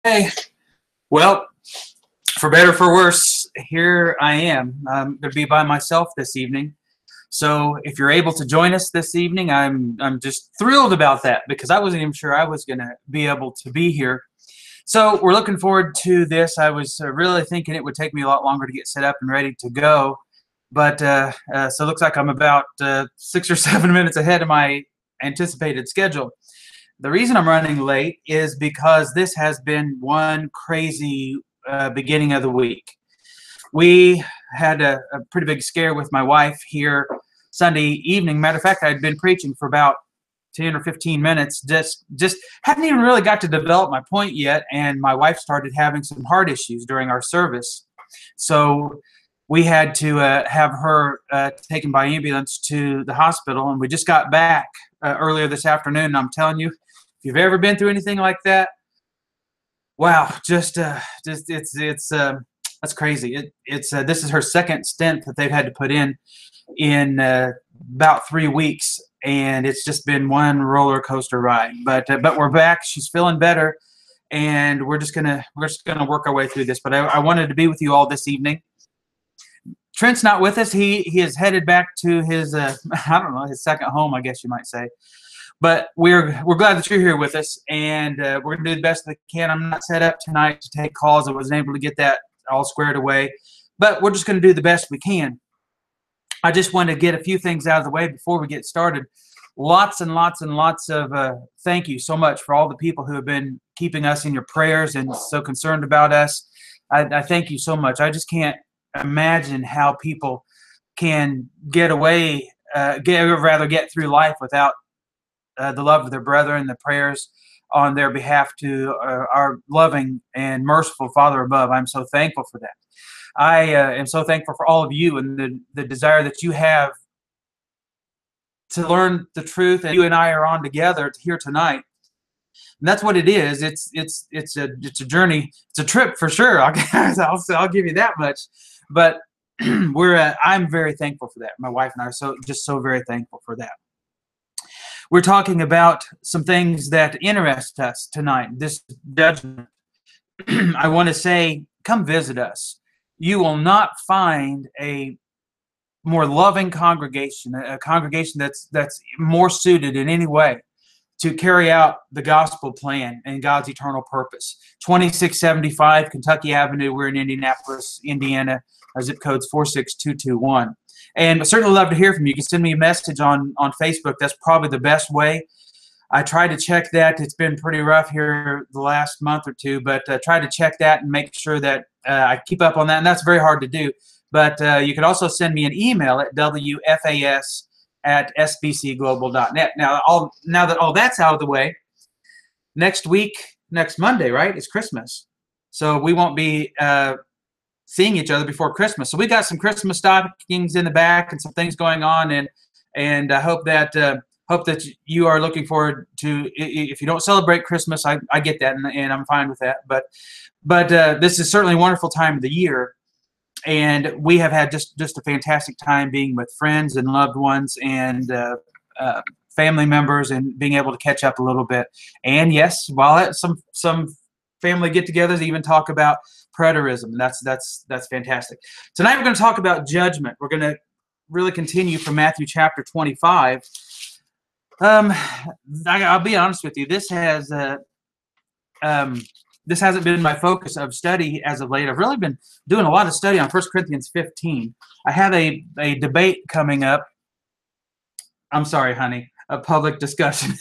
Hey, well, for better or for worse, here I am. I'm going to be by myself this evening. So if you're able to join us this evening, I'm just thrilled about that because I wasn't even sure I was going to be able to be here. So we're looking forward to this. I was really thinking it would take me a lot longer to get set up and ready to go, but so it looks like I'm about 6 or 7 minutes ahead of my anticipated schedule. The reason I'm running late is because this has been one crazy beginning of the week. We had a pretty big scare with my wife here Sunday evening. Matter of fact, I'd been preaching for about 10 or 15 minutes, just hadn't even really got to develop my point yet, and my wife started having some heart issues during our service. So we had to have her taken by ambulance to the hospital, and we just got back earlier this afternoon. And I'm telling you, if you've ever been through anything like that, wow, just it's that's crazy. This is her second stent that they've had to put in about 3 weeks, and it's just been one roller coaster ride. But we're back. She's feeling better, and we're just gonna work our way through this. But I wanted to be with you all this evening. Trent's not with us. He is headed back to his I don't know, his second home, I guess you might say. But we're glad that you're here with us, and we're going to do the best that we can. I'm not set up tonight to take calls. I wasn't able to get that all squared away, but we're just going to do the best we can. I just want to get a few things out of the way before we get started. Lots and lots and lots of thank you so much for all the people who have been keeping us in your prayers and so concerned about us. I thank you so much. I just can't imagine how people can get through life without the love of their brethren, the prayers on their behalf to our loving and merciful Father above. I'm so thankful for that. I am so thankful for all of you and the desire that you have to learn the truth, and you and I are on together here tonight. And that's what it is. It's a journey. It's a trip for sure. I'll give you that much. But I'm very thankful for that. My wife and I are so very thankful for that. We're talking about some things that interest us tonight, this judgment. I want to say, come visit us. You will not find a more loving congregation, a congregation that's more suited in any way to carry out the gospel plan and God's eternal purpose. 2675 Kentucky Avenue. We're in Indianapolis, Indiana. Our zip code's 46221. And I'd certainly love to hear from you. You can send me a message on Facebook. That's probably the best way. I tried to check that. It's been pretty rough here the last month or two, but try to check that and make sure that I keep up on that. And that's very hard to do. But you can also send me an email at wfas@sbcglobal.net. Now that all that's out of the way, next Monday, right, is Christmas. So we won't be seeing each other before Christmas. So we got some Christmas stockings in the back and some things going on, and I hope that you are looking forward to. If you don't celebrate Christmas, I get that, and I'm fine with that. But this is certainly a wonderful time of the year, and we have had just a fantastic time being with friends and loved ones and family members, and being able to catch up a little bit. And yes, while some family get-togethers even talk about preterism. That's fantastic. Tonight we're going to talk about judgment. We're going to really continue from Matthew chapter 25. I'll be honest with you. This hasn't been my focus of study as of late. I've really been doing a lot of study on 1 Corinthians 15. I have a debate coming up. I'm sorry, honey. A public discussion.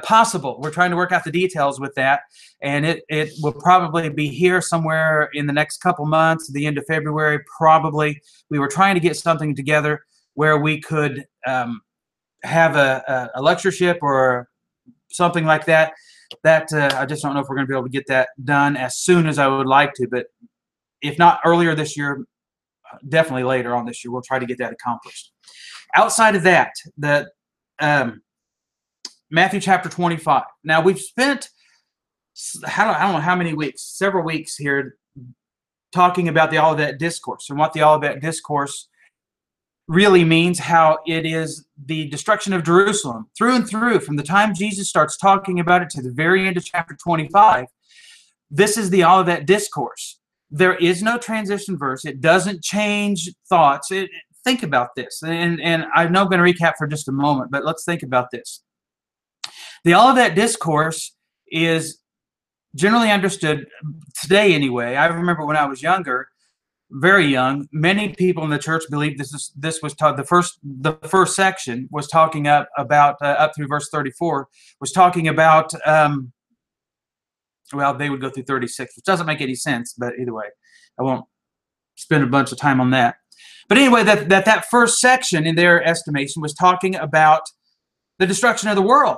Possible. We're trying to work out the details with that, and it will probably be here somewhere in the next couple months, the end of February, probably. We were trying to get something together where we could have a lectureship or something like that. I just don't know if we're going to be able to get that done as soon as I would like to, but if not earlier this year, definitely later on this year, we'll try to get that accomplished. Outside of that, Matthew chapter 25. Now, we've spent, I don't know how many weeks, several weeks here, talking about the Olivet Discourse and what the Olivet Discourse really means, how it is the destruction of Jerusalem through and through, from the time Jesus starts talking about it to the very end of chapter 25. This is the Olivet Discourse. There is no transition verse. It doesn't change thoughts. Think about this. And I know I'm going to recap for just a moment, but let's think about this. The Olivet Discourse is generally understood today anyway. I remember when I was younger, very young, many people in the church believed this was taught. The first section was talking about up through verse 34 was talking about well, they would go through 36, which doesn't make any sense, but either way, I won't spend a bunch of time on that. But anyway, that first section in their estimation was talking about the destruction of the world.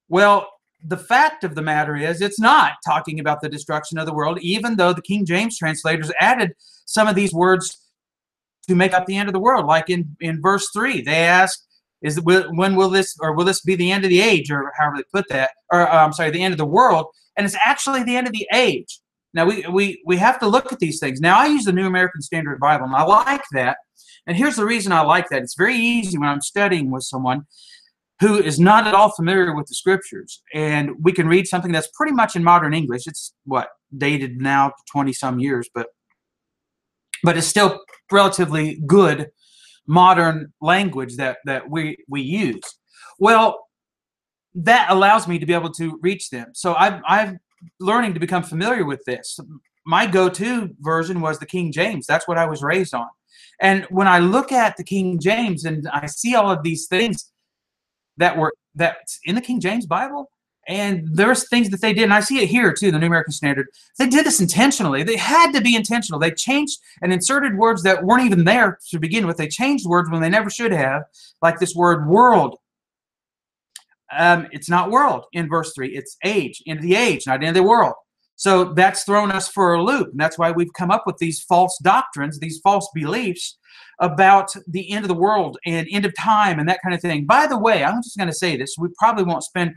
Well, the fact of the matter is, it's not talking about the destruction of the world, even though the King James translators added some of these words to make up the end of the world. Like in verse 3, they ask, when will this be the end of the age, or however they put that, or I'm sorry, the end of the world, and it's actually the end of the age. Now, we have to look at these things. Now, I use the New American Standard Bible, and I like that. And here's the reason I like that. It's very easy when I'm studying with someone who is not at all familiar with the Scriptures, and we can read something that's pretty much in modern English. It's dated now 20-some years, but it's still relatively good modern language that we use. Well, that allows me to be able to reach them. So I'm learning to become familiar with this. My go-to version was the King James. That's what I was raised on. And when I look at the King James and I see all of these things that's in the King James Bible, and there's things that they did, and I see it here too, the New American Standard. They did this intentionally. They had to be intentional. They changed and inserted words that weren't even there to begin with. They changed words when they never should have, like this word world. It's not world in verse 3. It's age, end of the age, not end of the world. So that's thrown us for a loop, and that's why we've come up with these false doctrines, these false beliefs about the end of the world and end of time and that kind of thing. By the way, I'm just going to say this. We probably won't spend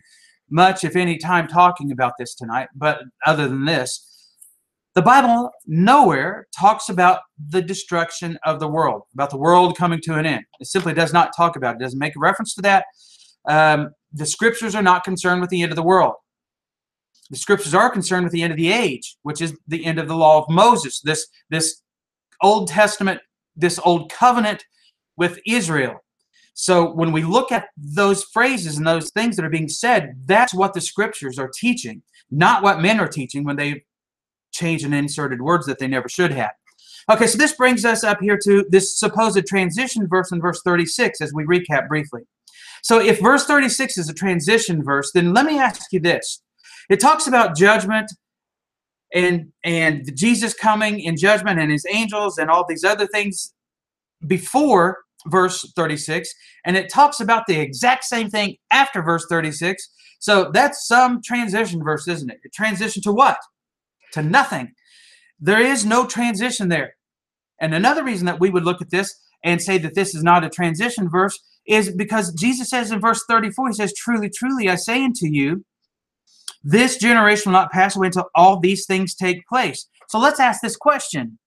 much, if any, time talking about this tonight, but other than this, the Bible nowhere talks about the destruction of the world, about the world coming to an end. It simply does not talk about it. It doesn't make a reference to that. The Scriptures are not concerned with the end of the world. The Scriptures are concerned with the end of the age, which is the end of the law of Moses, this Old Testament, this Old Covenant with Israel. So when we look at those phrases and those things that are being said, that's what the Scriptures are teaching, not what men are teaching when they change and inserted words that they never should have. Okay, so this brings us up here to this supposed transition verse in verse 36 as we recap briefly. So if verse 36 is a transition verse, then let me ask you this. It talks about judgment and Jesus coming in judgment and his angels and all these other things before verse 36, and it talks about the exact same thing after verse 36. So that's some transition verse, isn't it? A transition to what? To nothing. There is no transition there. And another reason that we would look at this and say that this is not a transition verse is because Jesus says in verse 34, he says, "Truly, truly, I say unto you, this generation will not pass away until all these things take place." So let's ask this question.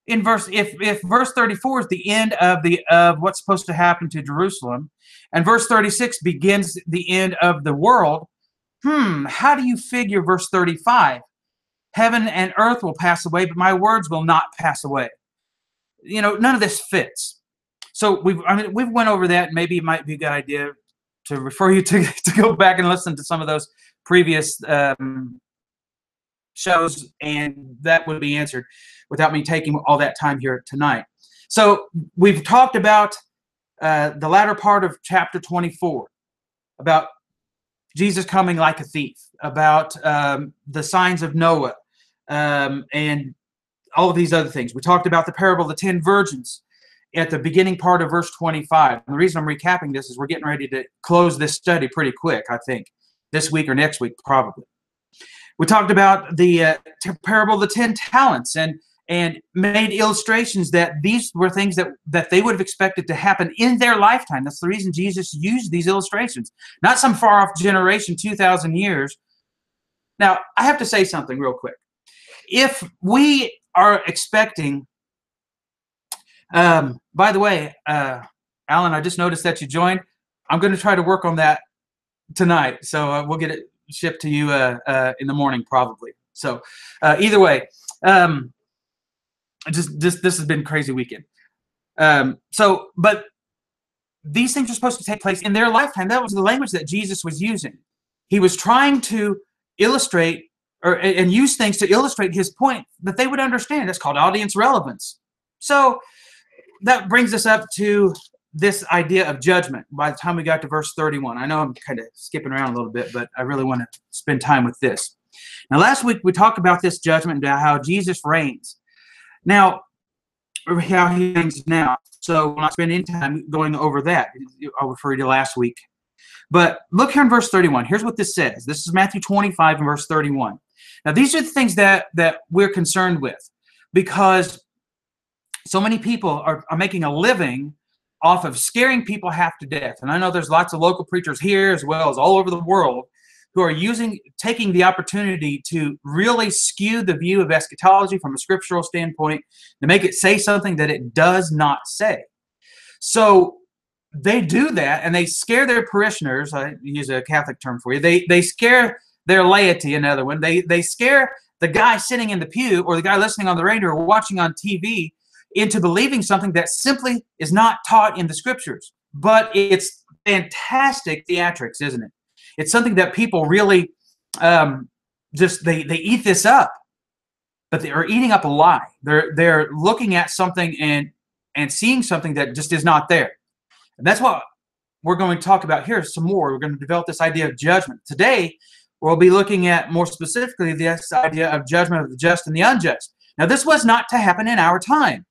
If verse 34 is the end of what's supposed to happen to Jerusalem, and verse 36 begins the end of the world, how do you figure verse 35? Heaven and earth will pass away, but my words will not pass away. None of this fits. So we've went over that. Maybe it might be a good idea to refer you to go back and listen to some of those previous shows, and that would be answered without me taking all that time here tonight. So we've talked about the latter part of chapter 24, about Jesus coming like a thief, about the signs of Noah, and all of these other things. We talked about the parable of the 10 virgins at the beginning part of verse 25. And the reason I'm recapping this is we're getting ready to close this study pretty quick, I think, this week or next week probably. We talked about the parable of the 10 talents and made illustrations that these were things that they would have expected to happen in their lifetime. That's the reason Jesus used these illustrations, not some far-off generation, 2,000 years. Now, I have to say something real quick. If we are expecting By the way, Alan, I just noticed that you joined. I'm going to try to work on that tonight, so we'll get it shipped to you in the morning probably. So either way, just this has been a crazy weekend. But these things are supposed to take place in their lifetime. That was the language that Jesus was using. He was trying to illustrate and use things to illustrate his point that they would understand. That's called audience relevance. So that brings us up to this idea of judgment by the time we got to verse 31. I know I'm kind of skipping around a little bit, but I really want to spend time with this. Now, last week we talked about this judgment and how Jesus reigns. Now, how he reigns now. So we'll not spend any time going over that. I'll refer you to last week. But look here in verse 31. Here's what this says. This is Matthew 25 and verse 31. Now, these are the things that we're concerned with, because so many people are making a living off of scaring people half to death. And I know there's lots of local preachers here as well as all over the world who are taking the opportunity to really skew the view of eschatology from a scriptural standpoint to make it say something that it does not say. So they do that, and they scare their parishioners. I use a Catholic term for you. They scare their laity, another one. They scare the guy sitting in the pew or the guy listening on the radio or watching on TV into believing something that simply is not taught in the scriptures. But it's fantastic theatrics, isn't it? It's something that people really they eat this up, but they are eating up a lie. They're looking at something and seeing something that just is not there. And that's what we're going to talk about here some more. We're going to develop this idea of judgment. Today, we'll be looking at more specifically this idea of judgment of the just and the unjust. Now, this was not to happen in our time.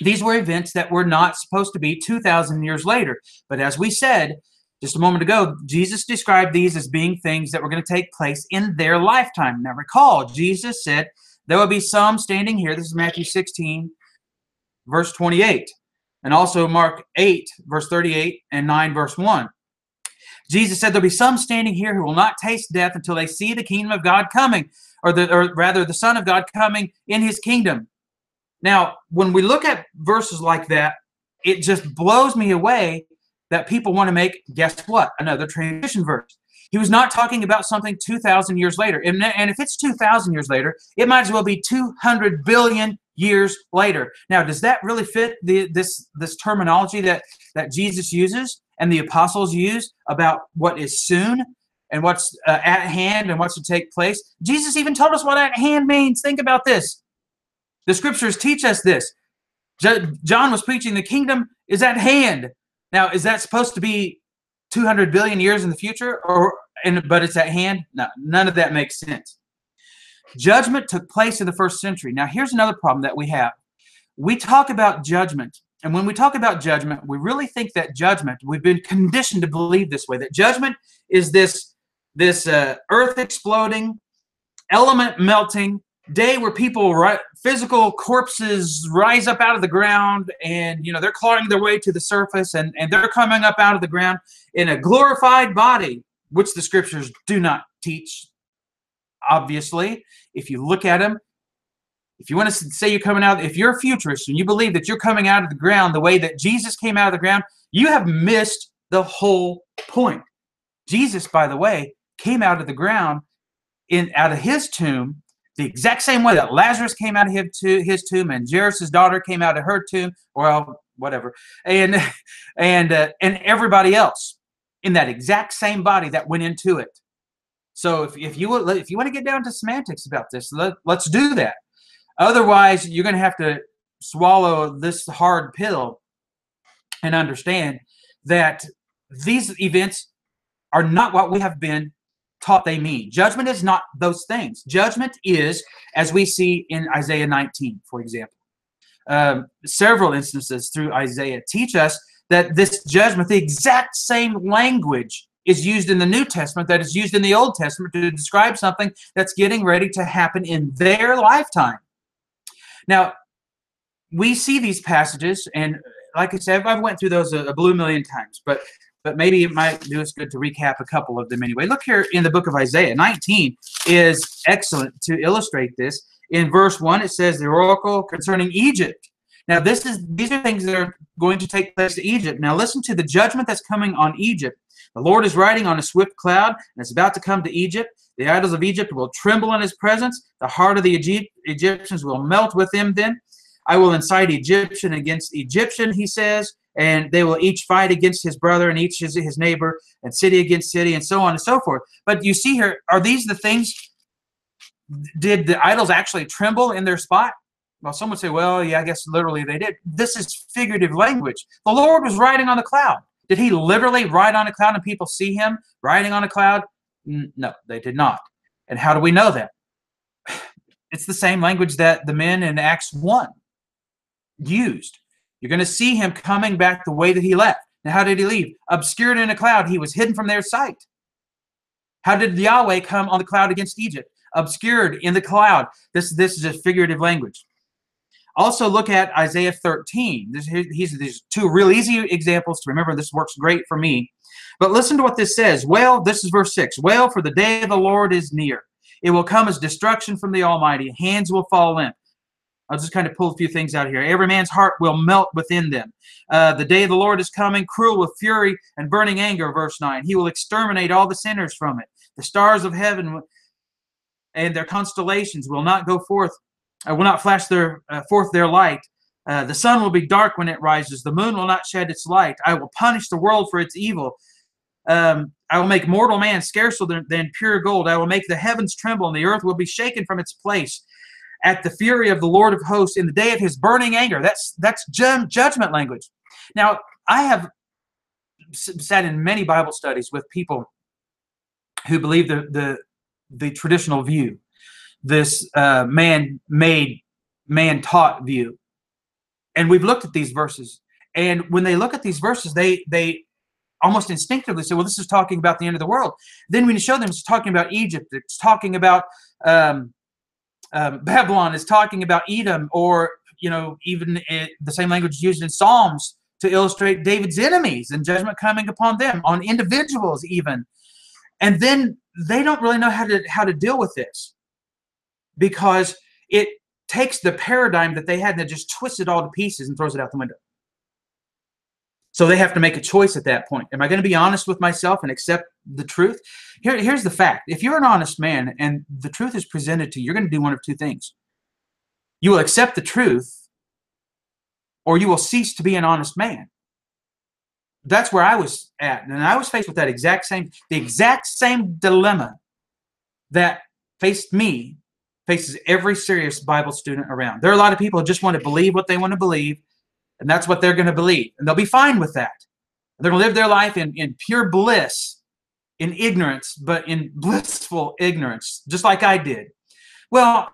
These were events that were not supposed to be 2,000 years later. But as we said just a moment ago, Jesus described these as being things that were going to take place in their lifetime. Now recall, Jesus said, there will be some standing here. This is Matthew 16, verse 28. And also Mark 8, verse 38, and 9, verse 1. Jesus said, there'll be some standing here who will not taste death until they see the kingdom of God coming, or rather the Son of God coming in his kingdom. Now, when we look at verses like that, it just blows me away that people want to make, guess what, another transition verse. He was not talking about something 2,000 years later. And if it's 2,000 years later, it might as well be 200 billion years later. Now, does that really fit this terminology that Jesus uses and the apostles use about what is soon and what's at hand and what's to take place? Jesus even told us what at hand means. Think about this. The scriptures teach us this. John was preaching the kingdom is at hand. Now, is that supposed to be 200 billion years in the future, but it's at hand? No, none of that makes sense. Judgment took place in the first century. Now, here's another problem that we have. We talk about judgment, and when we talk about judgment, we really think that judgment, we've been conditioned to believe this way, that judgment is this earth exploding, element melting day where physical corpses rise up out of the ground, and they're clawing their way to the surface, and they're coming up out of the ground in a glorified body, which the scriptures do not teach. Obviously, if you look at them, if you want to say you're coming out, if you're a futurist and you believe that you're coming out of the ground the way that Jesus came out of the ground, you have missed the whole point. Jesus, by the way, came out of the ground out of his tomb the exact same way that Lazarus came out of his tomb and Jairus' daughter came out of her tomb, well, whatever, and everybody else in that exact same body that went into it. So if you want to get down to semantics about this, let's do that. Otherwise, you're going to have to swallow this hard pill and understand that these events are not what we have been taught they mean. Judgment is not those things. Judgment is, as we see in Isaiah 19, for example. Several instances through Isaiah teach us that this judgment, the exact same language, is used in the New Testament that is used in the Old Testament to describe something that's getting ready to happen in their lifetime. Now, we see these passages, and like I said, I've went through those a blue million times, but maybe it might do us good to recap a couple of them anyway. Look here in the book of Isaiah. 19 is excellent to illustrate this. In verse 1, it says, the oracle concerning Egypt. Now, these are things that are going to take place in Egypt. Now, listen to the judgment that's coming on Egypt. The Lord is riding on a swift cloud, and it's about to come to Egypt. The idols of Egypt will tremble in his presence. The heart of the Egyptians will melt with him then. I will incite Egyptian against Egyptian, he says, and they will each fight against his brother and each his neighbor, and city against city, and so on and so forth. But you see here, are these the things? Did the idols actually tremble in their spot? Well, some would say, well, yeah, I guess literally they did. This is figurative language. The Lord was riding on the cloud. Did he literally ride on a cloud and people see him riding on a cloud? No, they did not. And how do we know that? It's the same language that the men in Acts 1 used. You're going to see him coming back the way that he left. Now, how did he leave? Obscured in a cloud. He was hidden from their sight. How did Yahweh come on the cloud against Egypt? Obscured in the cloud. This is just figurative language. Also, look at Isaiah 13. These two real easy examples to remember. This works great for me. But listen to what this says. Well, this is verse 6. Well, for the day of the Lord is near. It will come as destruction from the Almighty. Hands will fall limp. I'll just kind of pull a few things out here. Every man's heart will melt within them. The day of the Lord is coming, cruel with fury and burning anger, verse 9. He will exterminate all the sinners from it. The stars of heaven and their constellations will not go forth, will not flash forth their light. The sun will be dark when it rises. The moon will not shed its light. I will punish the world for its evil. I will make mortal man scarcer than pure gold. I will make the heavens tremble, and the earth will be shaken from its place at the fury of the Lord of hosts in the day of his burning anger. That's judgment language. Now, I have sat in many Bible studies with people who believe the traditional view, this man-made, man-taught view. And we've looked at these verses. And when they look at these verses, they almost instinctively say, well, this is talking about the end of the world. Then when you show them it's talking about Egypt, it's talking about Babylon, it's talking about Edom, or, even the same language used in Psalms to illustrate David's enemies and judgment coming upon them, on individuals even. And then they don't really know how to deal with this, because it takes the paradigm that they had and it just twists it all to pieces and throws it out the window. So they have to make a choice at that point. Am I going to be honest with myself and accept the truth? Here's the fact. If you're an honest man and the truth is presented to you, you're going to do one of two things. You will accept the truth, or you will cease to be an honest man. That's where I was at. And I was faced with the exact same dilemma that faces every serious Bible student around. There are a lot of people who just want to believe what they want to believe, and that's what they're going to believe. And they'll be fine with that. They're going to live their life in pure bliss, in ignorance, but in blissful ignorance, just like I did. Well,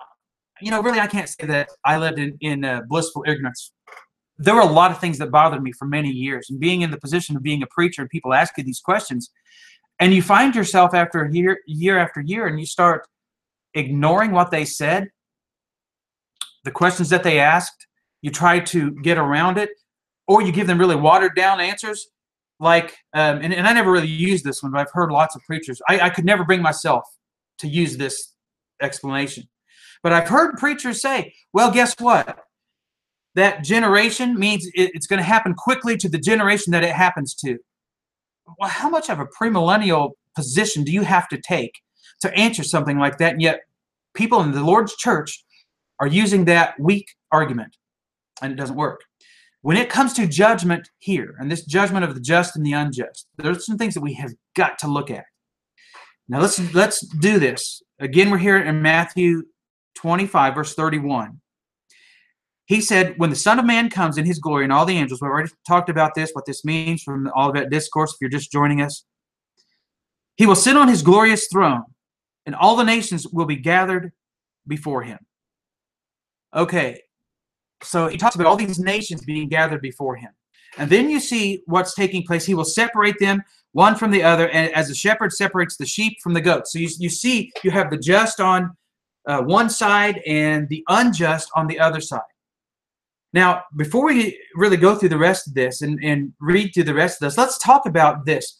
really, I can't say that I lived in blissful ignorance. There were a lot of things that bothered me for many years. And being in the position of being a preacher and people ask you these questions, and you find yourself after year after year, and you start ignoring what they said, the questions that they asked, you try to get around it, or you give them really watered down answers. Like, and I never really used this one, but I've heard lots of preachers. I could never bring myself to use this explanation. But I've heard preachers say, well, guess what? That generation means it's going to happen quickly to the generation that it happens to. Well, how much of a premillennial position do you have to take to answer something like that? And yet people in the Lord's church are using that weak argument, and it doesn't work. When it comes to judgment here, and this judgment of the just and the unjust, there's some things that we have got to look at. Now let's do this. Again, we're here in Matthew 25, verse 31. He said, when the Son of Man comes in his glory and all the angels, we've already talked about this, what this means from all of that discourse, if you're just joining us. He will sit on his glorious throne, and all the nations will be gathered before him. Okay, so he talks about all these nations being gathered before him. And then you see what's taking place. He will separate them one from the other, and as a shepherd separates the sheep from the goats. So you see you have the just on one side and the unjust on the other side. Now, before we really go through the rest of this and read through the rest of this, let's talk about this.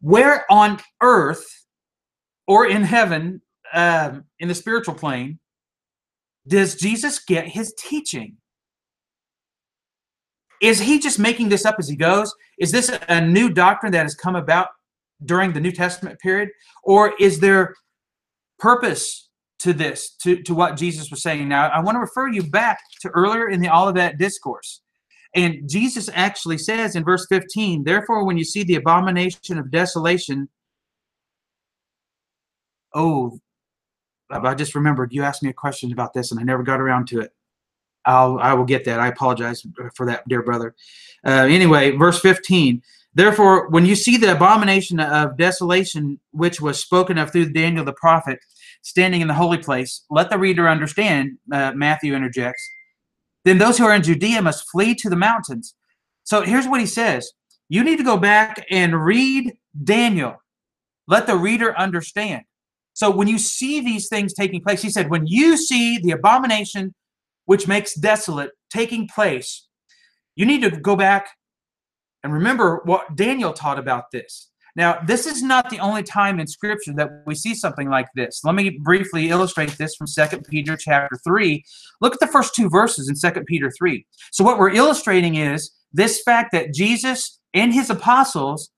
Where on earth or in heaven, in the spiritual plane, does Jesus get his teaching? Is he just making this up as he goes? Is this a new doctrine that has come about during the New Testament period? Or is there purpose to this, to what Jesus was saying? Now, I want to refer you back to earlier in the Olivet Discourse. And Jesus actually says in verse 15, therefore, when you see the abomination of desolation, oh, I just remembered you asked me a question about this and I never got around to it. I will get that. I apologize for that, dear brother. Anyway, verse 15. Therefore, when you see the abomination of desolation, which was spoken of through Daniel the prophet, standing in the holy place, let the reader understand, Matthew interjects, then those who are in Judea must flee to the mountains. So here's what he says. You need to go back and read Daniel. Let the reader understand. So when you see these things taking place, he said, when you see the abomination which makes desolate taking place, you need to go back and remember what Daniel taught about this. Now, this is not the only time in Scripture that we see something like this. Let me briefly illustrate this from 2 Peter chapter 3. Look at the first two verses in 2 Peter 3. So what we're illustrating is this fact that Jesus and his apostles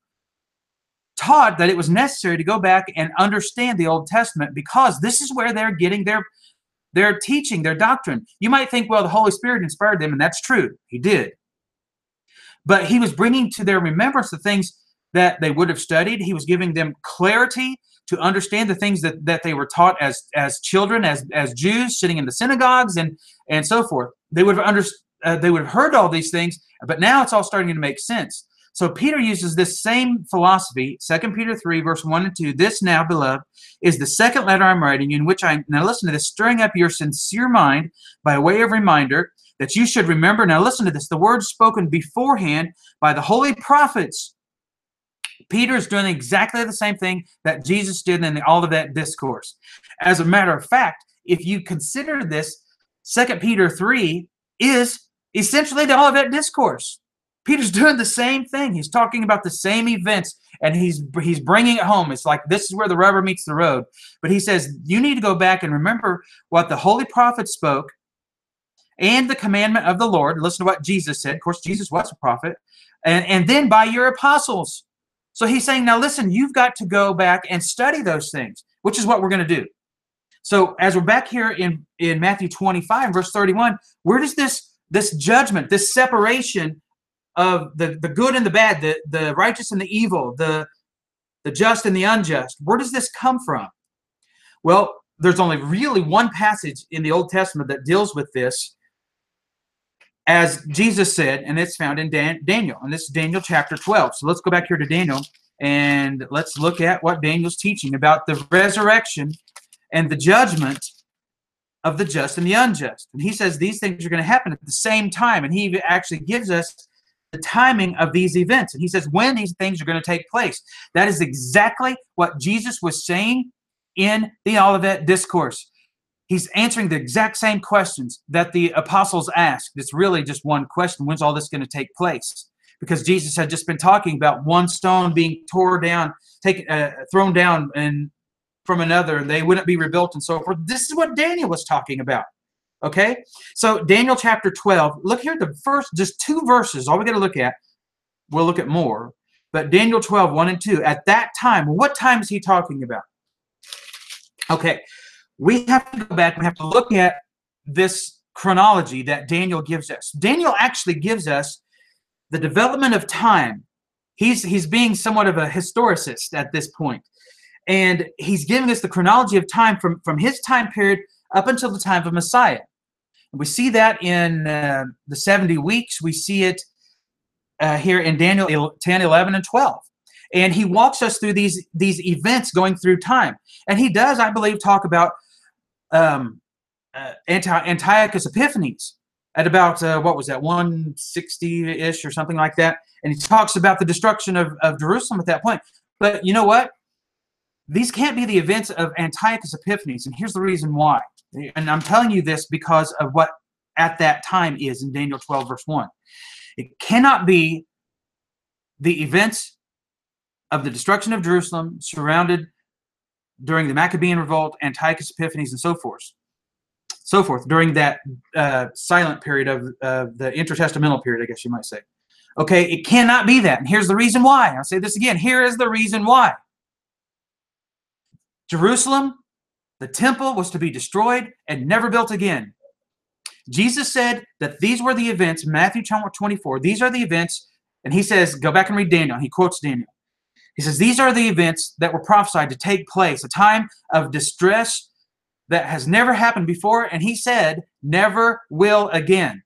taught that it was necessary to go back and understand the Old Testament, because this is where they're getting their teaching, their doctrine. You might think, well, the Holy Spirit inspired them, and that's true. He did. But he was bringing to their remembrance the things that they would have studied. He was giving them clarity to understand the things that they were taught as children, as Jews, sitting in the synagogues and so forth. They would have heard all these things, but now it's all starting to make sense. So Peter uses this same philosophy, 2 Peter 3, verse 1 and 2. This now, beloved, is the second letter I'm writing, in which now listen to this, stirring up your sincere mind by way of reminder that you should remember, now listen to this, the words spoken beforehand by the holy prophets. Peter is doing exactly the same thing that Jesus did in the Olivet Discourse. As a matter of fact, if you consider this, 2 Peter 3 is essentially the Olivet Discourse. Peter's doing the same thing. He's talking about the same events, and he's bringing it home. It's like this is where the rubber meets the road. But he says, you need to go back and remember what the holy prophets spoke and the commandment of the Lord. Listen to what Jesus said. Of course, Jesus was a prophet. And then by your apostles. So he's saying, now listen, you've got to go back and study those things, which is what we're going to do. So as we're back here in Matthew 25, verse 31, where does this judgment, this separation of the good and the bad, the righteous and the evil, the just and the unjust, where does this come from? Well, there's only really one passage in the Old Testament that deals with this, as Jesus said, and it's found in Daniel, and this is Daniel chapter 12. So let's go back here to Daniel, and let's look at what Daniel's teaching about the resurrection and the judgment of the just and the unjust. And he says these things are going to happen at the same time, and he actually gives us the timing of these events. And he says when these things are going to take place. That is exactly what Jesus was saying in the Olivet Discourse. He's answering the exact same questions that the apostles asked. It's really just one question. When's all this going to take place? Because Jesus had just been talking about one stone being thrown down and from another, and they wouldn't be rebuilt and so forth. This is what Daniel was talking about. Okay? So Daniel chapter 12, look here at the first, just two verses. All we got to look at, we'll look at more. But Daniel 12, 1 and 2, at that time, what time is he talking about? Okay. We have to go back. We have to look at this chronology that Daniel gives us. Daniel actually gives us the development of time. He's being somewhat of a historicist at this point. And he's giving us the chronology of time from his time period up until the time of Messiah. And we see that in the 70 weeks. We see it here in Daniel 10, 11, and 12. And he walks us through these events going through time. And he does, I believe, talk about Antiochus Epiphanes at about, what was that, 160-ish or something like that. And he talks about the destruction of Jerusalem at that point. But you know what? These can't be the events of Antiochus Epiphanes, and here's the reason why. And I'm telling you this because of what at that time is in Daniel 12, verse 1. It cannot be the events of the destruction of Jerusalem surrounded during the Maccabean revolt, Antiochus Epiphanes, and so forth. so forth, during that silent period of the intertestamental period, I guess you might say. Okay, it cannot be that. And here's the reason why. I'll say this again. Here is the reason why. Jerusalem, the temple, was to be destroyed and never built again. Jesus said that these were the events, Matthew 24, these are the events, and he says, go back and read Daniel. He quotes Daniel. He says, these are the events that were prophesied to take place, a time of distress that has never happened before, and he said, never will again.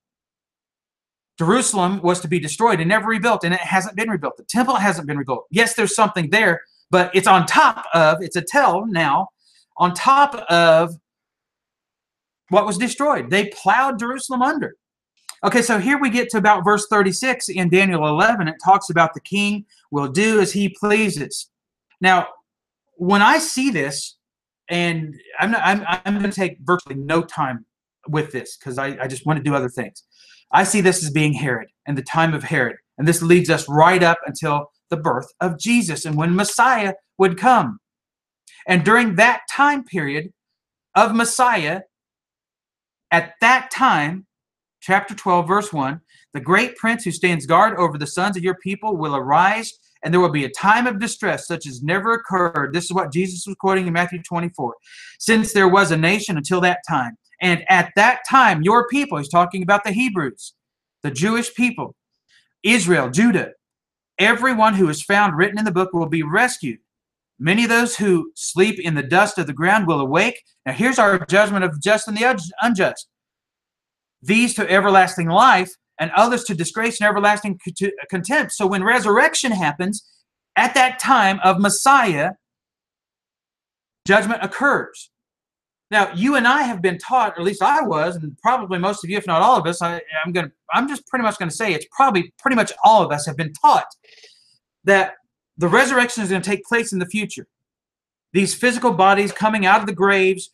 Jerusalem was to be destroyed and never rebuilt, and it hasn't been rebuilt. The temple hasn't been rebuilt. Yes, there's something there, but it's on top of, it's a tell now, on top of what was destroyed. They plowed Jerusalem under. Okay, so here we get to about verse 36 in Daniel 11. It talks about the king will do as he pleases. Now, when I see this, and I'm going to take virtually no time with this because I just want to do other things. I see this as being Herod and the time of Herod. And this leads us right up until the birth of Jesus and when Messiah would come. And during that time period of Messiah, at that time, chapter 12, verse 1, the great prince who stands guard over the sons of your people will arise, and there will be a time of distress such as never occurred. This is what Jesus was quoting in Matthew 24. Since there was a nation until that time. And at that time, your people, he's talking about the Hebrews, the Jewish people, Israel, Judah, everyone who is found written in the book will be rescued. Many of those who sleep in the dust of the ground will awake. Now here's our judgment of the just and the unjust. These to everlasting life, and others to disgrace and everlasting contempt. So when resurrection happens, at that time of Messiah, judgment occurs. Now, you and I have been taught, or at least I was, and probably most of you, if not all of us, I'm just pretty much going to say it's probably pretty much all of us have been taught that the resurrection is going to take place in the future. These physical bodies coming out of the graves,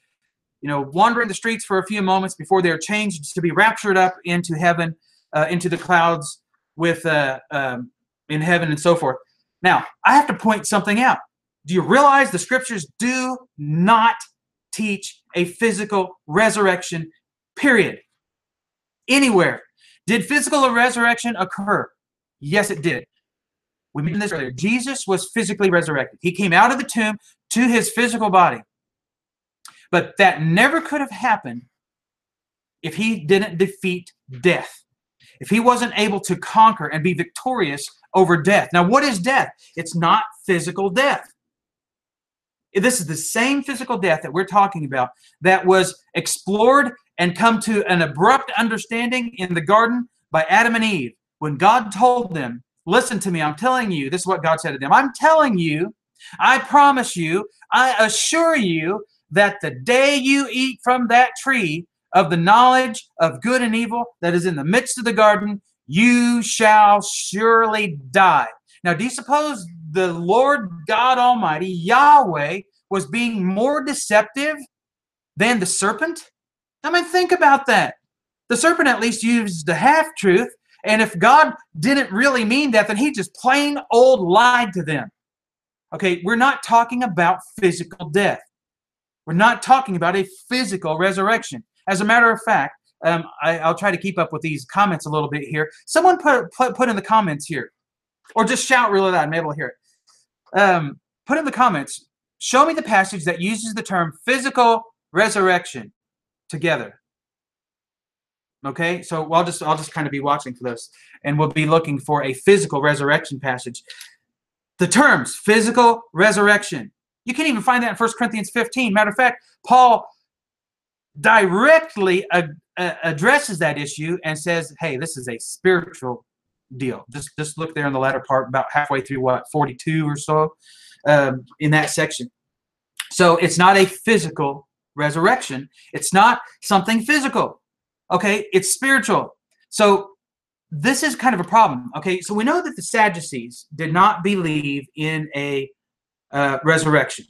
wandering the streets for a few moments before they're changed to be raptured up into heaven, into the clouds with in heaven and so forth. Now, I have to point something out. Do you realize the scriptures do not teach a physical resurrection, period? Anywhere. Did physical resurrection occur? Yes, it did. We mentioned this earlier. Jesus was physically resurrected. He came out of the tomb to his physical body. But that never could have happened if he didn't defeat death. If he wasn't able to conquer and be victorious over death. Now, what is death? It's not physical death. This is the same physical death that we're talking about that was explored and come to an abrupt understanding in the garden by Adam and Eve. When God told them, listen to me, I'm telling you, this is what God said to them. I'm telling you, I promise you, I assure you that the day you eat from that tree of the knowledge of good and evil that is in the midst of the garden, you shall surely die. Now, do you suppose the Lord God Almighty, Yahweh, was being more deceptive than the serpent? I mean, think about that. The serpent at least used the half-truth, and if God didn't really mean that, then he just plain old lied to them. Okay, we're not talking about physical death. We're not talking about a physical resurrection. As a matter of fact, I'll try to keep up with these comments a little bit here. Someone put in the comments here, or just shout really loud. I'm able to hear it. Put in the comments, show me the passage that uses the term physical resurrection together. Okay, so I'll just kind of be watching for this, and we'll be looking for a physical resurrection passage. The terms physical resurrection. You can't even find that in 1 Corinthians 15. Matter of fact, Paul directly addresses that issue and says, hey, this is a spiritual deal. Just look there in the latter part, about halfway through, 42 or so, in that section. So it's not a physical resurrection. It's not something physical. Okay, it's spiritual. So this is kind of a problem. Okay, so we know that the Sadducees did not believe in a resurrection.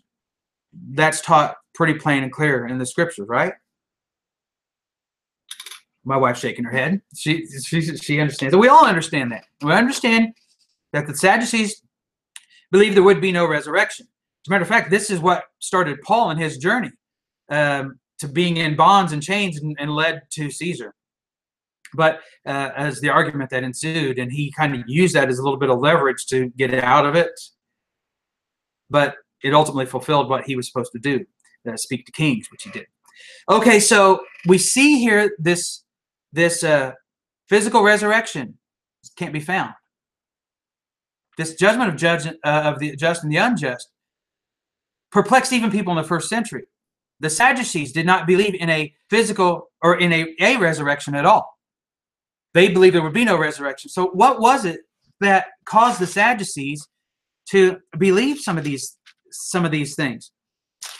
That's taught pretty plain and clear in the scriptures, right? My wife's shaking her head. She understands. We all understand that. We understand that the Sadducees believed there would be no resurrection. As a matter of fact, this is what started Paul in his journey. to being in bonds and chains and led to Caesar. But as the argument that ensued, and he kind of used that as a little bit of leverage to get out of it. But it ultimately fulfilled what he was supposed to do, speak to kings, which he did. Okay, so we see here this physical resurrection can't be found. This judgment of the just and the unjust perplexed even people in the first century. The Sadducees did not believe in a physical or in a resurrection at all. They believed there would be no resurrection. So what was it that caused the Sadducees to believe some of these things?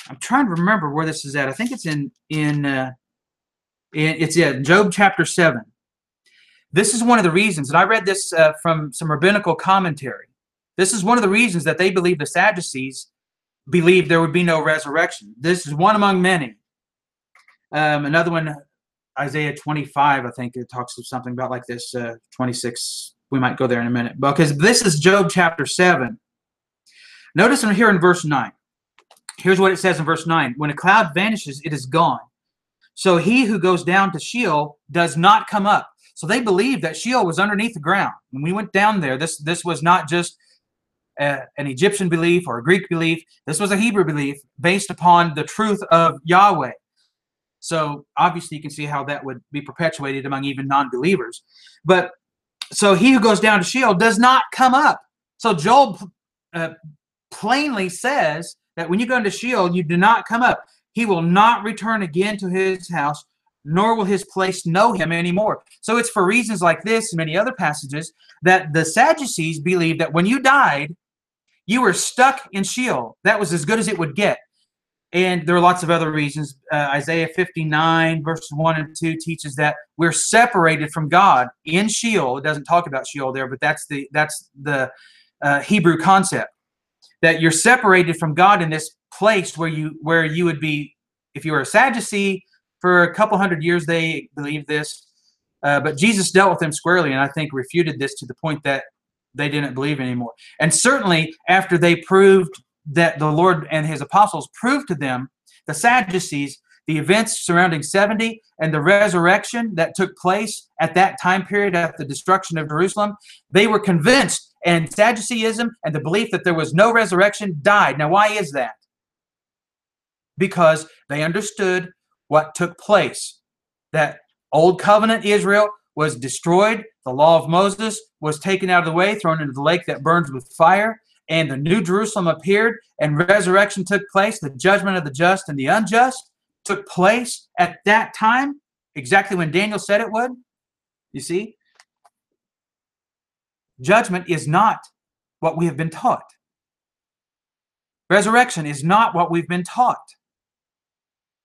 I'm trying to remember where this is at. I think it's in Job chapter 7. This is one of the reasons, and I read this from some rabbinical commentary. This is one of the reasons that they believe the Sadducees believed there would be no resurrection. This is one among many. Another one, Isaiah 25, I think it talks of something about like this, 26. We might go there in a minute. Because this is Job chapter 7. Notice here in verse 9. Here's what it says in verse 9. When a cloud vanishes, it is gone. So he who goes down to Sheol does not come up. So they believed that Sheol was underneath the ground. When we went down there, this was not just an Egyptian belief or a Greek belief. This was a Hebrew belief based upon the truth of Yahweh. So obviously you can see how that would be perpetuated among even non-believers. But so he who goes down to Sheol does not come up. So Joel plainly says that when you go into Sheol, you do not come up. He will not return again to his house, nor will his place know him anymore. So it's for reasons like this and many other passages that the Sadducees believed that when you died, you were stuck in Sheol. That was as good as it would get. And there are lots of other reasons. Isaiah 59, verses 1 and 2 teaches that we're separated from God in Sheol. It doesn't talk about Sheol there, but that's the Hebrew concept. That you're separated from God in this place where you would be, if you were a Sadducee, for a couple hundred years they believed this. But Jesus dealt with them squarely, and I think refuted this to the point that they didn't believe anymore. And certainly after they proved that the Lord and his apostles proved to them, the Sadducees, the events surrounding 70 and the resurrection that took place at that time period at the destruction of Jerusalem, they were convinced, and Sadduceeism and the belief that there was no resurrection died. Now, why is that? Because they understood what took place, that Old Covenant Israel was destroyed, the law of Moses was taken out of the way, thrown into the lake that burns with fire, and the New Jerusalem appeared, and resurrection took place. The judgment of the just and the unjust took place at that time, exactly when Daniel said it would. You see? Judgment is not what we have been taught. Resurrection is not what we've been taught.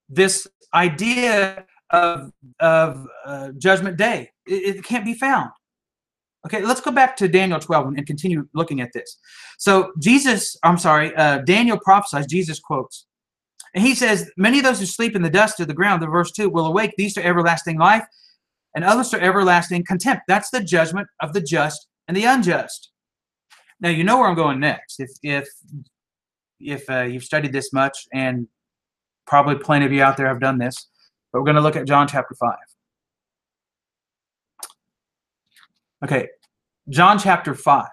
This idea of Judgment Day, it can't be found. Okay, let's go back to Daniel 12 and continue looking at this. So Daniel prophesies, Jesus quotes. And he says, many of those who sleep in the dust of the ground, the verse 2, will awake, these to everlasting life, and others to everlasting contempt. That's the judgment of the just and the unjust. Now, you know where I'm going next. If you've studied this much, and probably plenty of you out there have done this, but we're going to look at John chapter 5. Okay, John chapter 5.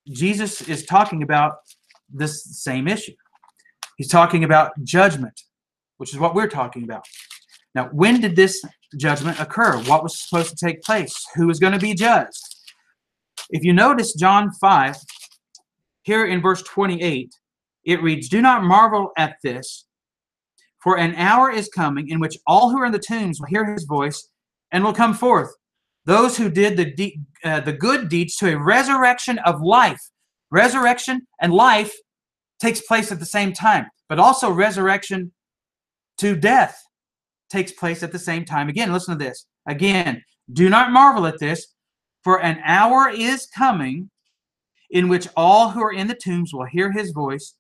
Jesus is talking about this same issue. He's talking about judgment, which is what we're talking about. Now, when did this judgment occur? What was supposed to take place? Who was going to be judged? If you notice John 5, here in verse 28, it reads, do not marvel at this, for an hour is coming in which all who are in the tombs will hear his voice and will come forth. Those who did the good deeds to a resurrection of life. Resurrection and life takes place at the same time, but also resurrection to death takes place at the same time. Again, listen to this. Again, do not marvel at this, for an hour is coming in which all who are in the tombs will hear his voice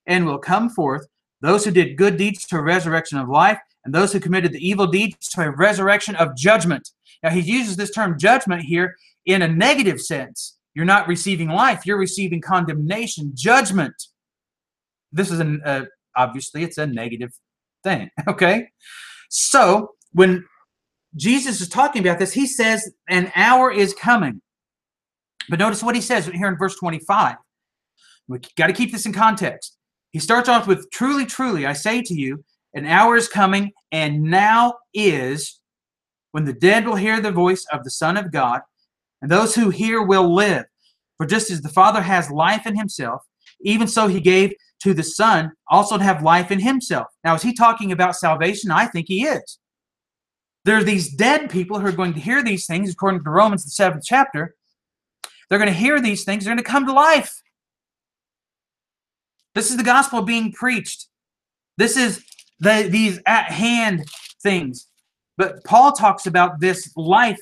and will come forth. Those who did good deeds to a resurrection of life, and those who committed the evil deeds to a resurrection of judgment. Now, he uses this term judgment here in a negative sense. You're not receiving life. You're receiving condemnation, judgment. This is obviously, it's a negative thing, okay? So when Jesus is talking about this, he says an hour is coming. But notice what he says here in verse 25. We got to keep this in context. He starts off with, truly, truly, I say to you, an hour is coming, and now is, when the dead will hear the voice of the Son of God, and those who hear will live. For just as the Father has life in himself, even so he gave to the Son also to have life in himself. Now, is he talking about salvation? I think he is. There are these dead people who are going to hear these things, according to Romans, the 7th chapter. They're going to hear these things. They're going to come to life. This is the gospel being preached. This is these at-hand things. But Paul talks about this life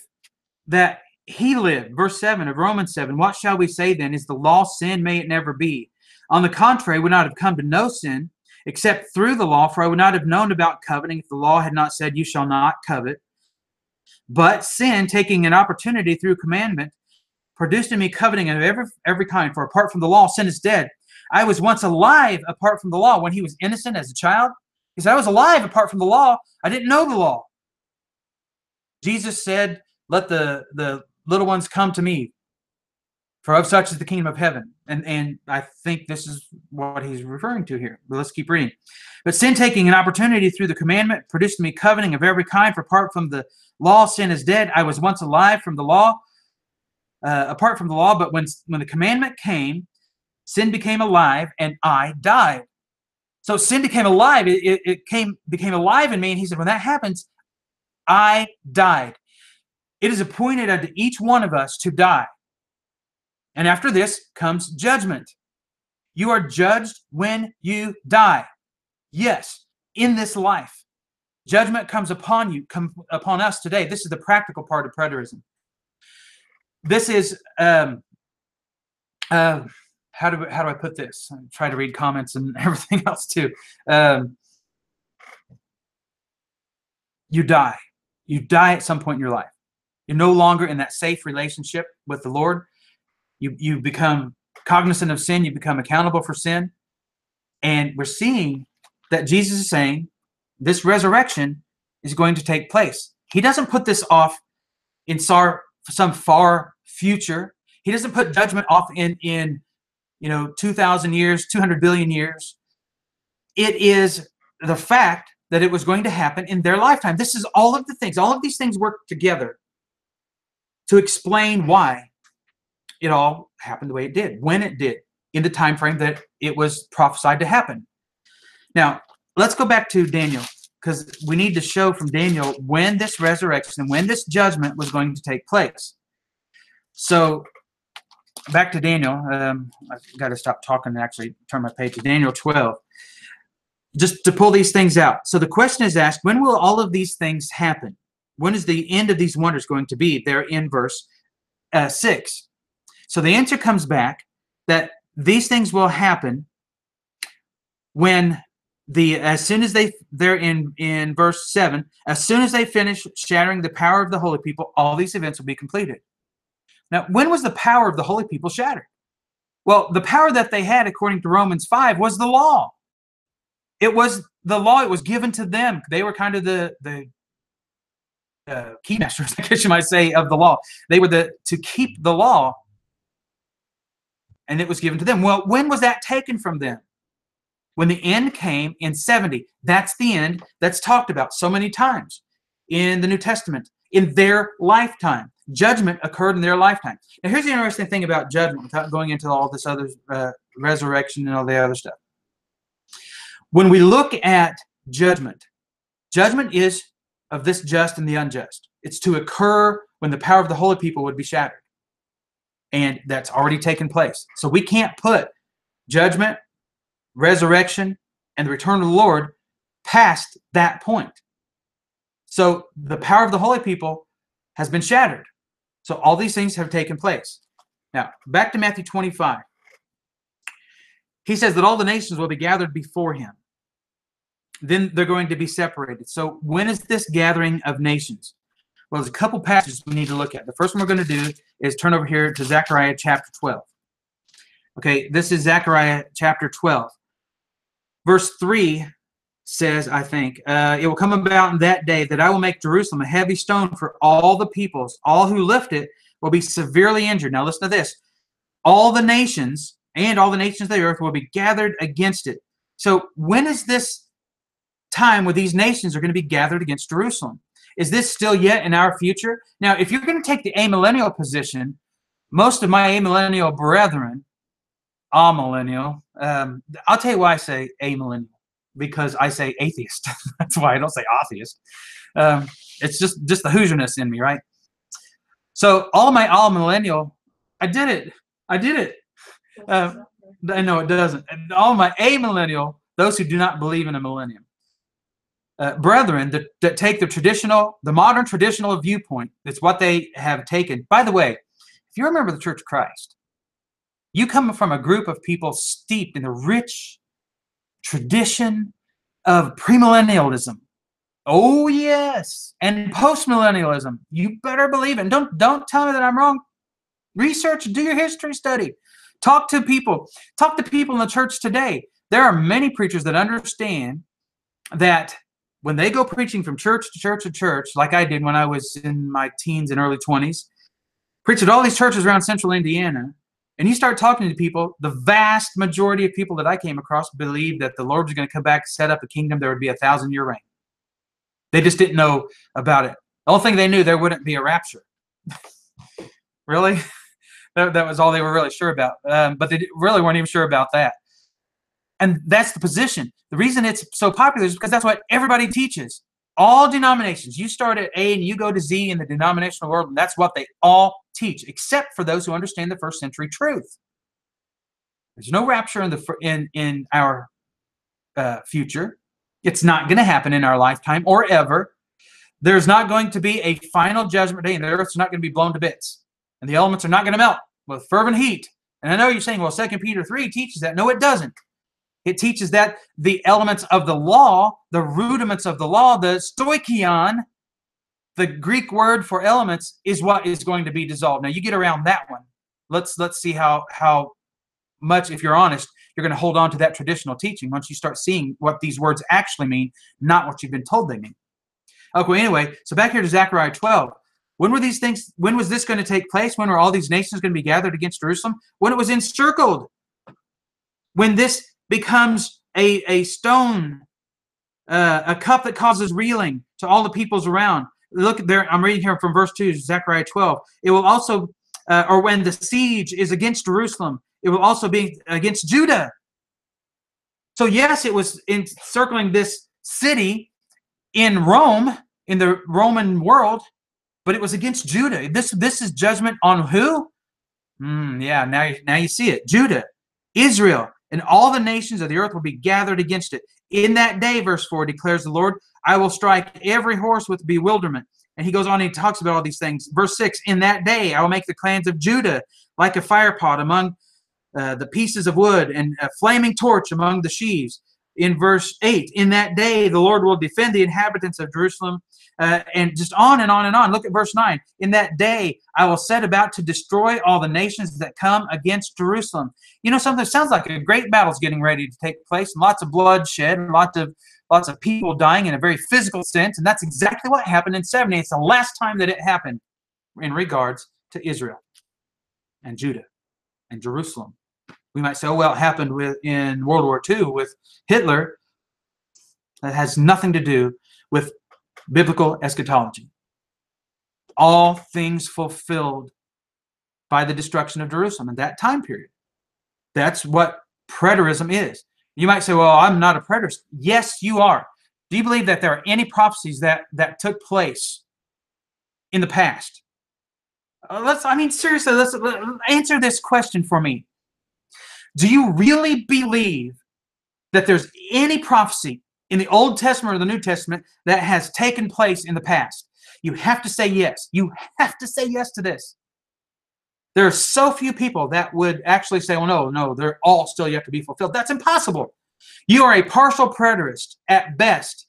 that he lived. Verse 7 of Romans 7, what shall we say then? Is the law sin? May it never be. On the contrary, we would not have come to know sin, except through the law, for I would not have known about coveting if the law had not said, you shall not covet. But sin, taking an opportunity through commandment, produced in me coveting of every kind. For apart from the law, sin is dead. I was once alive apart from the law. When he was innocent as a child, he said, I was alive apart from the law. I didn't know the law. Jesus said, let the little ones come to me, for of such is the kingdom of heaven. And I think this is what he's referring to here. But let's keep reading. But sin, taking an opportunity through the commandment, produced in me coveting of every kind. For apart from the law, sin is dead. I was once alive from the law, apart from the law. But when the commandment came, sin became alive, and I died. So sin became alive. It became alive in me. And he said, when that happens, I died. It is appointed unto each one of us to die. And after this comes judgment. You are judged when you die. Yes, in this life. Judgment comes upon you, upon us today. This is the practical part of preterism. This is, how do I put this? I try to read comments and everything else too. You die. You die at some point in your life. You're no longer in that safe relationship with the Lord. You become cognizant of sin. You become accountable for sin. And we're seeing that Jesus is saying this resurrection is going to take place. He doesn't put this off in some far future. He doesn't put judgment off in 2,000 years, 200 billion years. It is the fact that it was going to happen in their lifetime. This is all of the things. All of these things work together to explain why it all happened the way it did, when it did, in the time frame that it was prophesied to happen. Now, let's go back to Daniel, because we need to show from Daniel when this resurrection and when this judgment was going to take place. So, back to Daniel. I've got to stop talking and actually turn my page to Daniel 12. Just to pull these things out. So the question is asked, when will all of these things happen? When is the end of these wonders going to be? They're in verse 6. So the answer comes back that these things will happen when as soon as they're in verse 7, as soon as they finish shattering the power of the holy people, all these events will be completed. Now, when was the power of the holy people shattered? Well, the power that they had, according to Romans 5, was the law. It was the law. It was given to them. They were kind of the key masters, I guess you might say, of the law. They were to keep the law, and it was given to them. Well, when was that taken from them? When the end came in 70. That's the end that's talked about so many times in the New Testament, in their lifetime. Judgment occurred in their lifetime. Now, here's the interesting thing about judgment, without going into all this other resurrection and all the other stuff. When we look at judgment, judgment is of this just and the unjust. It's to occur when the power of the holy people would be shattered. And that's already taken place. So we can't put judgment, resurrection, and the return of the Lord past that point. So the power of the holy people has been shattered. So all these things have taken place. Now, back to Matthew 25. He says that all the nations will be gathered before him. Then they're going to be separated. So when is this gathering of nations? Well, there's a couple passages we need to look at. The first one we're going to do is turn over here to Zechariah chapter 12. Okay, this is Zechariah chapter 12. Verse 3 says, I think, it will come about in that day that I will make Jerusalem a heavy stone for all the peoples. All who lift it will be severely injured. Now listen to this. All the nations and all the nations of the earth will be gathered against it. So when is this time where these nations are going to be gathered against Jerusalem? Is this still yet in our future? Now, if you're going to take the amillennial position, most of my amillennial brethren, amillennial, I'll tell you why I say amillennial, because I say atheist. That's why I don't say atheist. It's just the Hoosierness in me, right? So all my amillennial, I did it. No, it doesn't. And all my amillennial, those who do not believe in a millennium, brethren that take the modern traditional viewpoint, it's what they have taken. By the way, if you remember the Church of Christ, you come from a group of people steeped in the rich tradition of premillennialism. Oh yes, and postmillennialism. You better believe it. And don't tell me that I'm wrong. Research, do your history study. Talk to people. Talk to people in the church today. There are many preachers that understand that when they go preaching from church to church to church, like I did when I was in my teens and early 20s, preached at all these churches around central Indiana, and you start talking to people, the vast majority of people that I came across believed that the Lord was going to come back and set up a kingdom. There would be a 1,000-year reign. They just didn't know about it. The only thing they knew, there wouldn't be a rapture. Really? That was all they were really sure about. But they really weren't even sure about that. And that's the position. The reason it's so popular is because that's what everybody teaches. All denominations. You start at A and you go to Z in the denominational world, and that's what they all teach, except for those who understand the first century truth. There's no rapture in our future. It's not going to happen in our lifetime or ever. There's not going to be a final judgment day, and the earth's not going to be blown to bits. And the elements are not going to melt with fervent heat. And I know you're saying, well, 2 Peter 3 teaches that. No, it doesn't. It teaches that the elements of the law, the rudiments of the law, the stoichion, the Greek word for elements, is what is going to be dissolved. Now, you get around that one. Let's see how much, if you're honest, you're going to hold on to that traditional teaching once you start seeing what these words actually mean, not what you've been told they mean. Okay, anyway, so back here to Zechariah 12. When were these things? When was this going to take place? When were all these nations going to be gathered against Jerusalem? When it was encircled. When this becomes a stone, a cup that causes reeling to all the peoples around. Look there, I'm reading here from verse 2, Zechariah 12. It will also, or when the siege is against Jerusalem, it will also be against Judah. So yes, it was encircling this city in Rome, in the Roman world, but it was against Judah. This is judgment on who? Yeah, now you see it. Judah, Israel, and all the nations of the earth will be gathered against it. In that day, verse 4, declares the Lord, I will strike every horse with bewilderment. And he goes on and he talks about all these things. Verse 6, in that day, I will make the clans of Judah like a firepot among the pieces of wood, and a flaming torch among the sheaves. In verse 8, in that day, the Lord will defend the inhabitants of Jerusalem, and just on and on and on. Look at verse 9. In that day, I will set about to destroy all the nations that come against Jerusalem. You know, something that sounds like a great battle's getting ready to take place, and lots of bloodshed, and lots of people dying in a very physical sense, and that's exactly what happened in 70. It's the last time that it happened in regards to Israel and Judah and Jerusalem. We might say, oh, well, it happened in World War II with Hitler. That has nothing to do with biblical eschatology. All things fulfilled by the destruction of Jerusalem in that time period. That's what preterism is. You might say, well, I'm not a preterist. Yes, you are. Do you believe that there are any prophecies that took place in the past? Seriously, let's answer this question for me. Do you really believe that there's any prophecy in the Old Testament or the New Testament that has taken place in the past? You have to say yes. You have to say yes to this. There are so few people that would actually say, well, no, they're all still yet to be fulfilled. That's impossible. You are a partial preterist at best,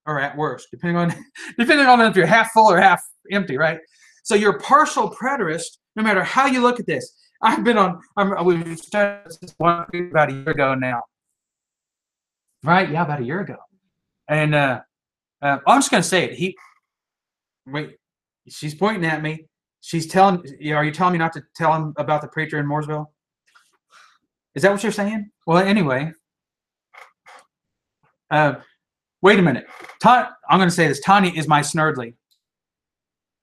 or at worst, depending on if you're half full or half empty, right? So you're a partial preterist no matter how you look at this. We started this one about a year ago now. Right? Yeah, about a year ago. And I'm just going to say it. Wait, she's pointing at me. She's telling, are you telling me not to tell him about the preacher in Mooresville? Is that what you're saying? Well, anyway. Wait a minute. I'm going to say this. Tanya is my Snurdly.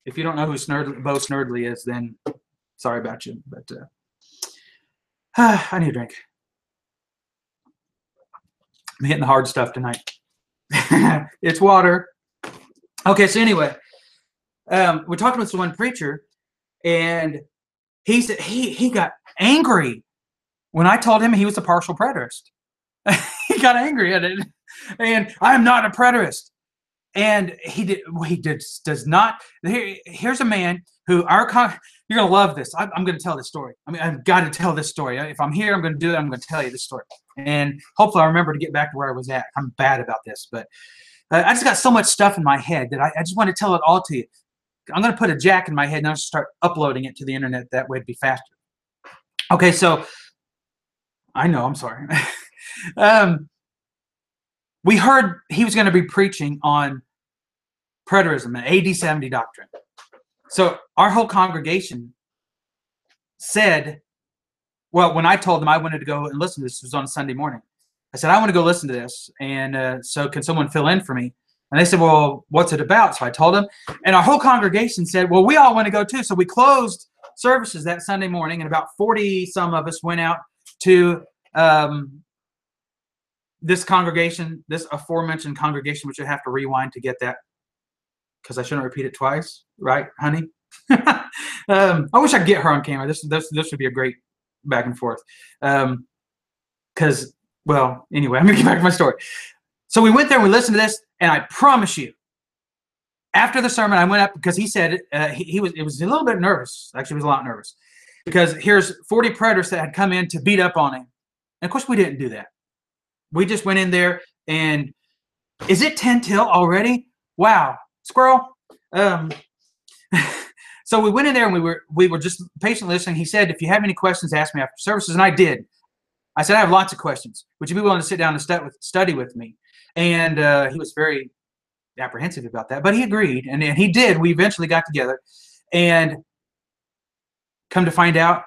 If you don't know who Bo Snurdly is, then sorry about you. But I need a drink. I'm hitting the hard stuff tonight. It's water. Okay, so anyway, we're talking with one preacher, and he said he got angry when I told him he was a partial preterist. He got angry at it, and I'm not a preterist. And he does not. Here's a man who you're gonna love this. I'm gonna tell this story. I mean, I've got to tell this story. If I'm here, I'm gonna do it. I'm gonna tell you this story, and hopefully I remember to get back to where I was at. I'm bad about this, but I just got so much stuff in my head that I just want to tell it all to you. I'm gonna put a jack in my head and I'll start uploading it to the internet. That way it'd be faster. Okay, so I know. I'm sorry. We heard he was going to be preaching on preterism and AD 70 doctrine. So our whole congregation said, well, when I told them I wanted to go and listen to this, it was on a Sunday morning. I said, I want to go listen to this. And so can someone fill in for me? And they said, well, what's it about? So I told them. And our whole congregation said, well, we all want to go too. So we closed services that Sunday morning, and about 40 some of us went out to this congregation, this aforementioned congregation, which I have to rewind to get that because I shouldn't repeat it twice, right, honey? I wish I could get her on camera. This would be a great back and forth. Because, well, anyway, I'm going to get back to my story. So we went there and we listened to this, and I promise you, after the sermon, I went up because he said it was a little bit nervous. Actually, he was a lot nervous because here's 40 preterists that had come in to beat up on him. And of course, we didn't do that. We just went in there, and is it 10 till already? Wow, squirrel. So we went in there, and we were just patiently listening. He said, if you have any questions, ask me after services, and I did. I said, I have lots of questions. Would you be willing to sit down and study with me? And he was very apprehensive about that, but he agreed, and he did. We eventually got together, and come to find out,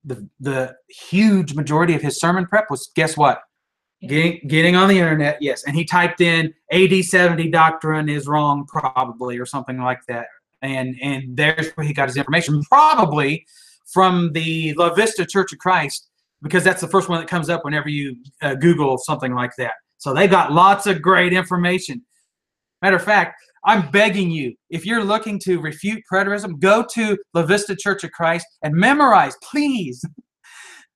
the huge majority of his sermon prep was, guess what? Getting on the internet, yes. And he typed in AD 70 doctrine is wrong, probably, or something like that. And there's where he got his information, probably from the La Vista Church of Christ, because that's the first one that comes up whenever you Google something like that. So they got lots of great information. Matter of fact, I'm begging you, if you're looking to refute preterism, go to La Vista Church of Christ and memorize, please,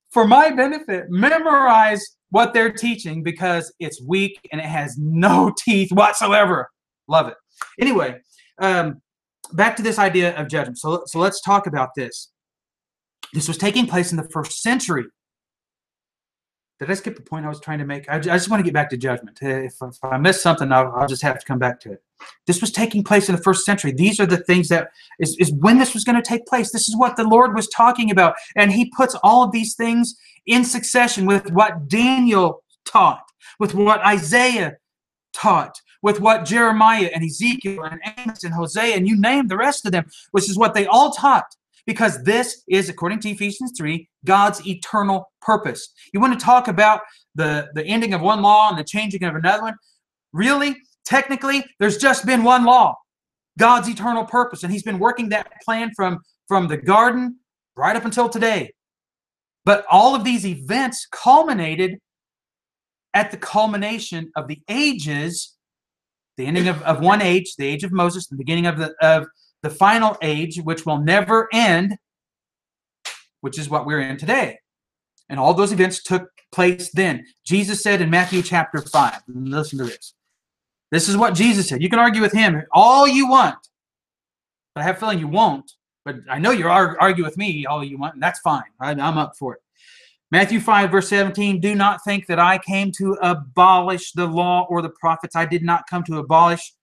for my benefit, memorize what they're teaching, because it's weak and it has no teeth whatsoever. Love it. Anyway, back to this idea of judgment. So let's talk about this. This was taking place in the first century. Did I skip the point I was trying to make? I just want to get back to judgment. If I missed something, I'll just have to come back to it. This was taking place in the first century. These are the things that is when this was going to take place. This is what the Lord was talking about. And he puts all of these things in succession with what Daniel taught, with what Isaiah taught, with what Jeremiah and Ezekiel and Amos and Hosea, and you name the rest of them, which is what they all taught. Because this is, according to Ephesians 3, God's eternal purpose. You want to talk about the ending of one law and the changing of another one? Really? Technically, there's just been one law, God's eternal purpose. And he's been working that plan from the garden right up until today. But all of these events culminated at the culmination of the ages, the ending of one age, the age of Moses, the beginning of the final age, which will never end, which is what we're in today. And all those events took place then. Jesus said in Matthew chapter 5, listen to this. This is what Jesus said. You can argue with him all you want, but I have a feeling you won't. But I know you'll argue with me all you want, and that's fine. I'm up for it. Matthew 5, verse 17, do not think that I came to abolish the law or the prophets. I did not come to abolish.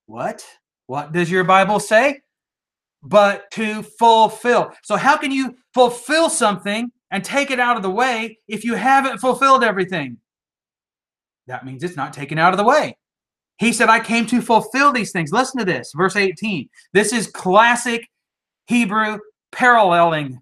What? What does your Bible say? But to fulfill. So how can you fulfill something and take it out of the way if you haven't fulfilled everything? That means it's not taken out of the way. He said, I came to fulfill these things. Listen to this, verse 18. This is classic Hebrew paralleling.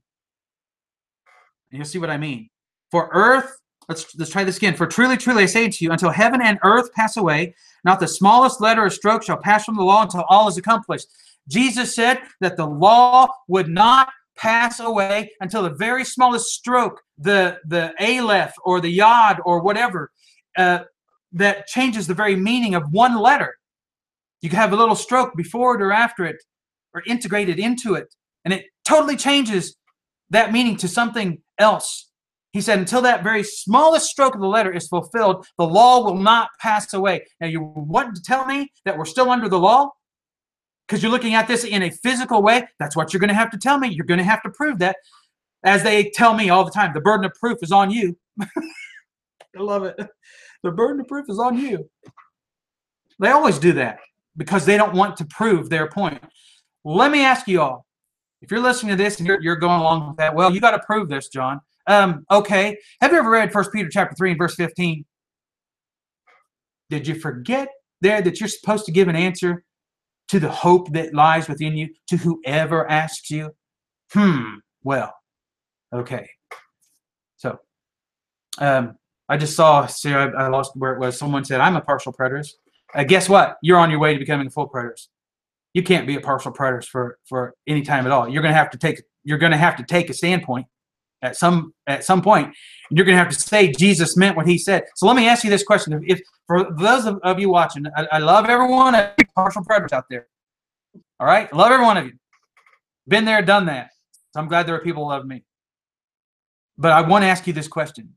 You'll see what I mean. For earth, let's try this again. For truly, truly, I say to you, until heaven and earth pass away, not the smallest letter or stroke shall pass from the law until all is accomplished. Jesus said that the law would not pass away until the very smallest stroke, the aleph or the yod or whatever, that changes the very meaning of one letter. You can have a little stroke before it or after it, or integrated into it, and it totally changes that meaning to something else. He said, until that very smallest stroke of the letter is fulfilled, the law will not pass away. Now, you want to tell me that we're still under the law? Because you're looking at this in a physical way? That's what you're going to have to tell me. You're going to have to prove that. As they tell me all the time, the burden of proof is on you. I love it. The burden of proof is on you. They always do that because they don't want to prove their point. Let me ask you all, if you're listening to this and you're going along with that, well, you got to prove this, John. Okay. Have you ever read 1 Peter chapter 3 and verse 15? Did you forget there that you're supposed to give an answer to the hope that lies within you, to whoever asks you? Well, okay. So, I just saw, see, I lost where it was. Someone said, I'm a partial preterist. Guess what? You're on your way to becoming a full preterist. You can't be a partial preterist for any time at all. You're going to have to take a standpoint at some point. And you're going to have to say Jesus meant what he said. So let me ask you this question. If for those of you watching, I love everyone, partial preterists out there. All right? I love every one of you. Been there, done that. So I'm glad there are people who love me. But I want to ask you this question.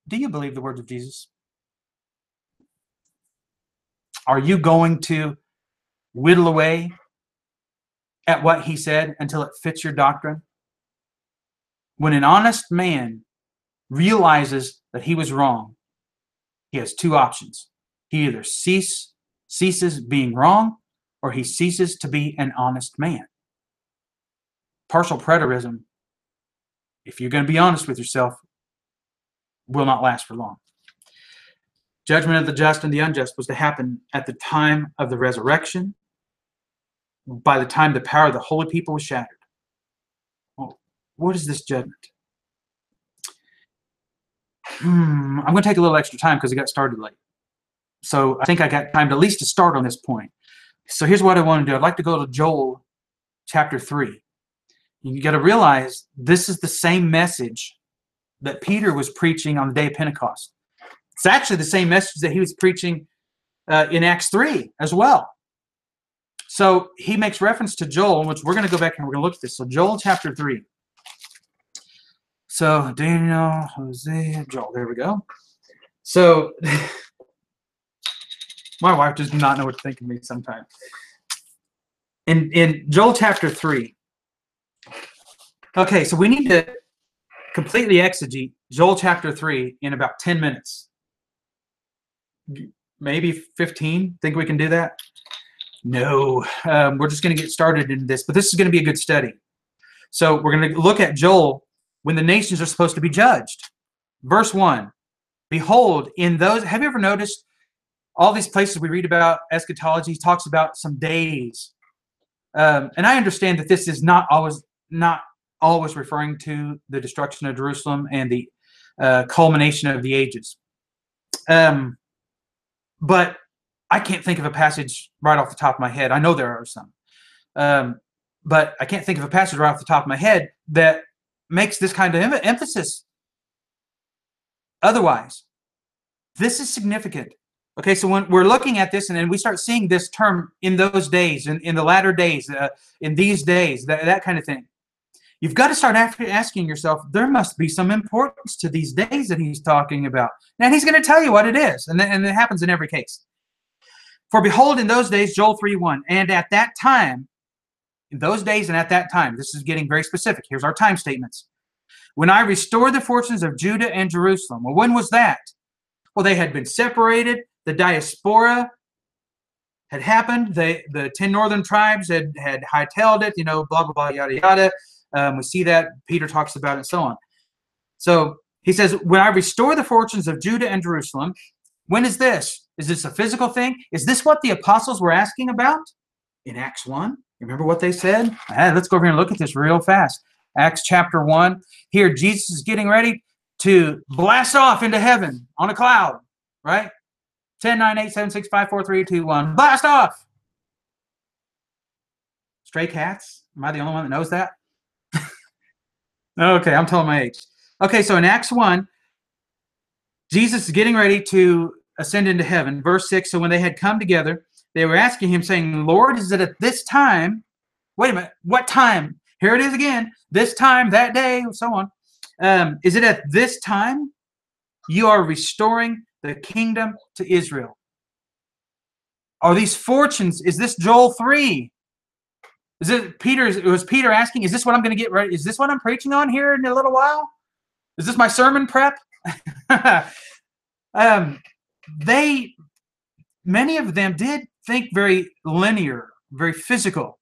Do you believe the words of Jesus? Are you going to whittle away at what he said until it fits your doctrine? When an honest man realizes that he was wrong, he has two options. He either ceases being wrong, or he ceases to be an honest man. Partial preterism, if you're going to be honest with yourself, will not last for long. Judgment of the just and the unjust was to happen at the time of the resurrection, by the time the power of the holy people was shattered. Well, what is this judgment? I'm going to take a little extra time because it got started late. So I think I got time to at least to start on this point. So here's what I want to do. I'd like to go to Joel chapter 3. You got to realize this is the same message that Peter was preaching on the day of Pentecost. It's actually the same message that he was preaching in Acts 3 as well. So he makes reference to Joel, which we're going to go back and we're going to look at this. So Joel chapter 3. So Daniel, Hosea, Joel, there we go. So my wife does not know what to think of me sometimes. In Joel chapter 3. Okay, so we need to completely exegete Joel chapter 3 in about 10 minutes. Maybe 15. Think we can do that? No. We're just going to get started in this, but this is going to be a good study. So we're going to look at Joel when the nations are supposed to be judged. Verse 1. Behold, in those, have you ever noticed all these places we read about eschatology talks about some days? And I understand that this is not always referring to the destruction of Jerusalem and the culmination of the ages. But I can't think of a passage right off the top of my head. I know there are some. But I can't think of a passage right off the top of my head that makes this kind of emphasis. Otherwise, this is significant. Okay, so when we're looking at this and then we start seeing this term in those days, in the latter days, in these days, that kind of thing, you've got to start asking yourself, there must be some importance to these days that he's talking about. And he's going to tell you what it is. And it happens in every case. For behold, in those days, Joel 3:1, and at that time, in those days and at that time, this is getting very specific. Here's our time statements. When I restored the fortunes of Judah and Jerusalem. Well, when was that? Well, they had been separated. The diaspora had happened. The 10 northern tribes had hightailed it, blah, blah, blah, yada, yada. We see that. Peter talks about it and so on. So he says, when I restore the fortunes of Judah and Jerusalem, When is this? Is this a physical thing? Is this what the apostles were asking about in Acts 1? Remember what they said? Let's go over here and look at this real fast. Acts chapter 1. Here, Jesus is getting ready to blast off into heaven on a cloud, right? 10, 9, 8, 7, 6, 5, 4, 3, 2, 1. Blast off! Stray cats? Am I the only one that knows that? Okay, I'm telling my age. Okay, so in Acts 1, Jesus is getting ready to ascend into heaven. Verse 6, so when they had come together, they were asking him, saying, Lord, is it at this time? Wait a minute, what time? Here it is again. This time, that day, so on. Is it at this time you are restoring the kingdom to Israel? Are these fortunes? Is this Joel 3? Was Peter asking, is this what I'm going to get right? Is this what I'm preaching on here in a little while? Is this my sermon prep? Many of them did think very linear, very physical.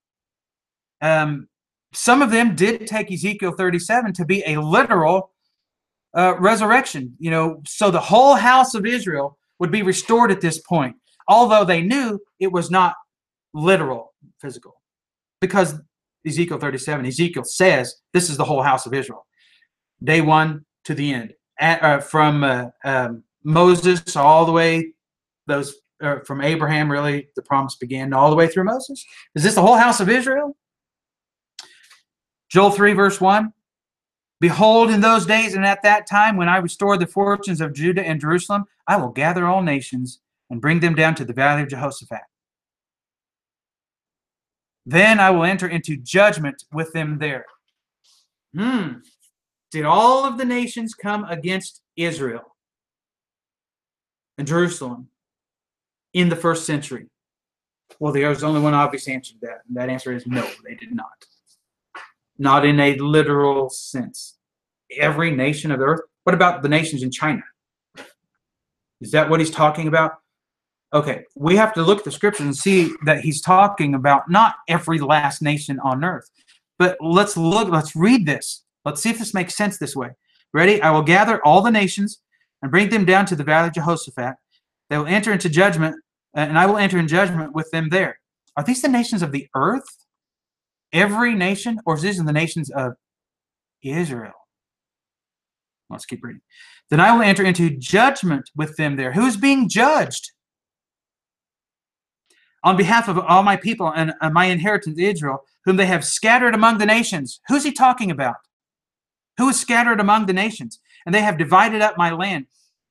Some of them did take Ezekiel 37 to be a literal resurrection. So the whole house of Israel would be restored at this point, although they knew it was not literal, physical. Because Ezekiel 37, Ezekiel says this is the whole house of Israel, day one to the end, from Moses all the way, from Abraham, really, the promise began all the way through Moses. Is this the whole house of Israel? Joel 3, verse 1, behold, in those days and at that time, when I restore the fortunes of Judah and Jerusalem, I will gather all nations and bring them down to the valley of Jehoshaphat. Then I will enter into judgment with them there. Did all of the nations come against Israel and Jerusalem in the first century? Well, there's only one obvious answer to that, and that answer is no, they did not. Not in a literal sense. Every nation of the earth. What about the nations in China? Is that what he's talking about? Okay, we have to look at the scriptures and see that he's talking about not every last nation on earth. But let's read this. Let's see if this makes sense this way. Ready? I will gather all the nations and bring them down to the valley of Jehoshaphat. They will enter into judgment, and I will enter in judgment with them there. Are these the nations of the earth? Every nation? Or is these the nations of Israel? Let's keep reading. Then I will enter into judgment with them there. Who is being judged? On behalf of all my people and my inheritance Israel, whom they have scattered among the nations. Who's he talking about? Who is scattered among the nations? And they have divided up my land.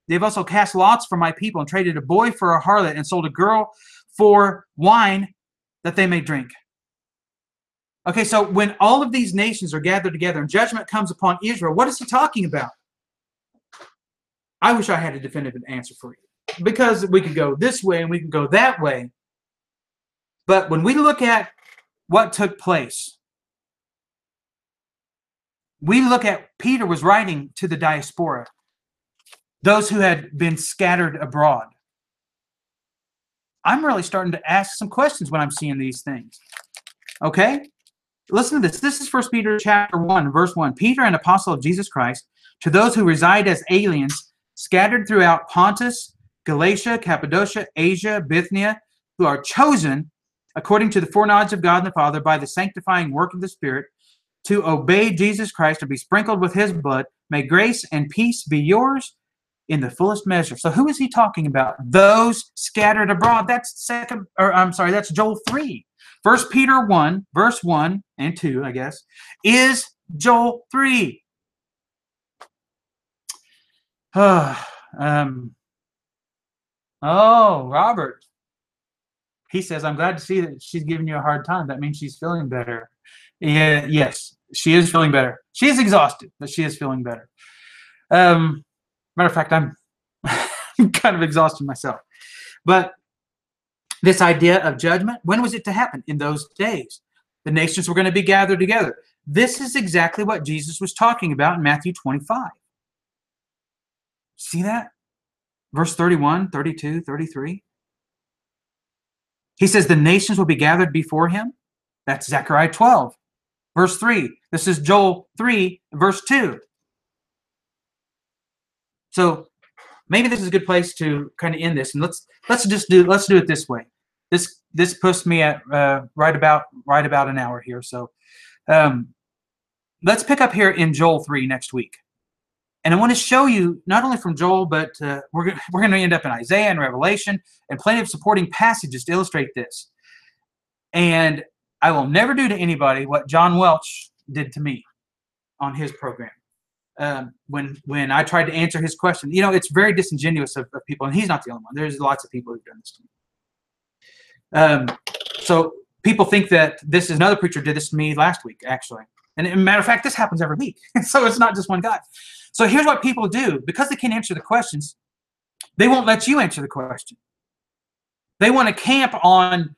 They've also cast lots for my people and traded a boy for a harlot and sold a girl for wine that they may drink. Okay, so when all of these nations are gathered together and judgment comes upon Israel, what is he talking about? I wish I had a definitive answer for you, because we could go this way and we can go that way. But when we look at what took place, we look at Peter was writing to the diaspora, those who had been scattered abroad. I'm really starting to ask some questions when I'm seeing these things. Okay? Listen to this. This is 1 Peter chapter 1, verse 1. Peter, an apostle of Jesus Christ, to those who reside as aliens, scattered throughout Pontus, Galatia, Cappadocia, Asia, Bithynia, who are chosen according to the foreknowledge of God and the Father by the sanctifying work of the Spirit, to obey Jesus Christ, to be sprinkled with his blood. May grace and peace be yours in the fullest measure. So who is he talking about? Those scattered abroad. That's Joel 3. 1 Peter 1, verse 1 and 2, I guess, is Joel 3. Robert. He says, I'm glad to see that she's giving you a hard time. That means she's feeling better. Yeah, yes, she is feeling better. She is exhausted, but she is feeling better. Matter of fact, I'm kind of exhausted myself. But this idea of judgment, when was it to happen? In those days. The nations were going to be gathered together. This is exactly what Jesus was talking about in Matthew 25. See that? Verse 31, 32, 33. He says the nations will be gathered before him. That's Zechariah 12, verse 3. This is Joel 3, verse 2. So maybe this is a good place to kind of end this, and let's do it this way. This puts me at right about an hour here. So let's pick up here in Joel 3 next week. And I want to show you not only from Joel, but we're going to end up in Isaiah and Revelation and plenty of supporting passages to illustrate this. And I will never do to anybody what John Welch did to me on his program. When I tried to answer his question, it's very disingenuous of people, and he's not the only one. There's lots of people who've done this to me. So people think that this is another preacher did this to me last week, actually. And as a matter of fact, this happens every week. So it's not just one guy. So here's what people do. Because they can't answer the questions, they won't let you answer the question. They want to camp on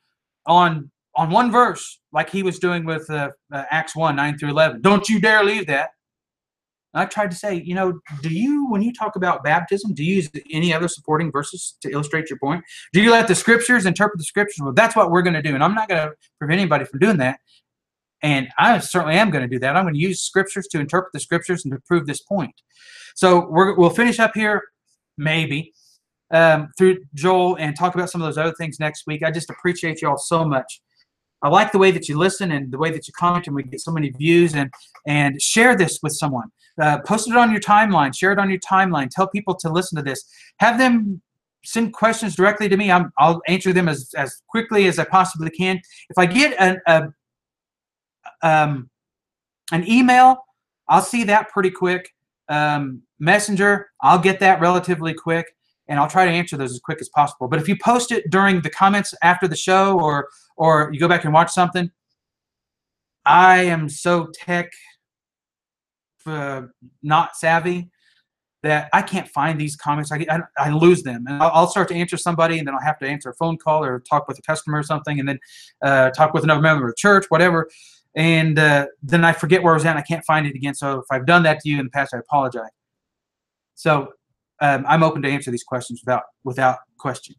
one verse, like he was doing with Acts 1, 9 through 11. Don't you dare leave that. And I tried to say, when you talk about baptism, do you use any other supporting verses to illustrate your point? Do you let the scriptures interpret the scriptures? Well, that's what we're going to do. And I'm not going to prevent anybody from doing that. And I certainly am going to do that. I'm going to use scriptures to interpret the scriptures and to prove this point. So we'll finish up here, maybe, through Joel and talk about some of those other things next week. I just appreciate you all so much. I like the way that you listen and the way that you comment, and we get so many views. And share this with someone. Post it on your timeline. Share it on your timeline. Tell people to listen to this. Have them send questions directly to me. I'll answer them as quickly as I possibly can. If I get an email, I'll see that pretty quick. Messenger, I'll get that relatively quick, and I'll try to answer those as quick as possible. But if you post it during the comments after the show, or you go back and watch something, I am so tech not savvy that I can't find these comments. I lose them, and I'll start to answer somebody, and then I'll have to answer a phone call or talk with a customer or something, and then talk with another member of the church, whatever. And then I forget where I was at, and I can't find it again. So if I've done that to you in the past, I apologize. So I'm open to answer these questions without question.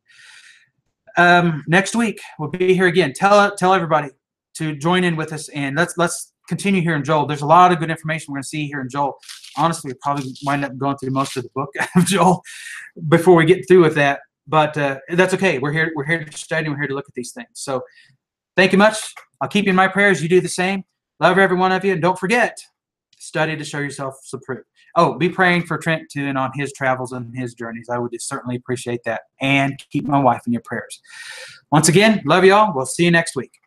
Next week we'll be here again. Tell everybody to join in with us, and let's continue here in Joel. There's a lot of good information we're going to see here in Joel. Honestly, we'll probably wind up going through most of the book of Joel before we get through with that. But that's okay. We're here to study, and we're here to look at these things. So thank you much. I'll keep you in my prayers. You do the same. Love every one of you. And don't forget, study to show yourself approved. Oh, be praying for Trent too, and on his travels and his journeys. I would certainly appreciate that. And keep my wife in your prayers. Once again, love you all. We'll see you next week.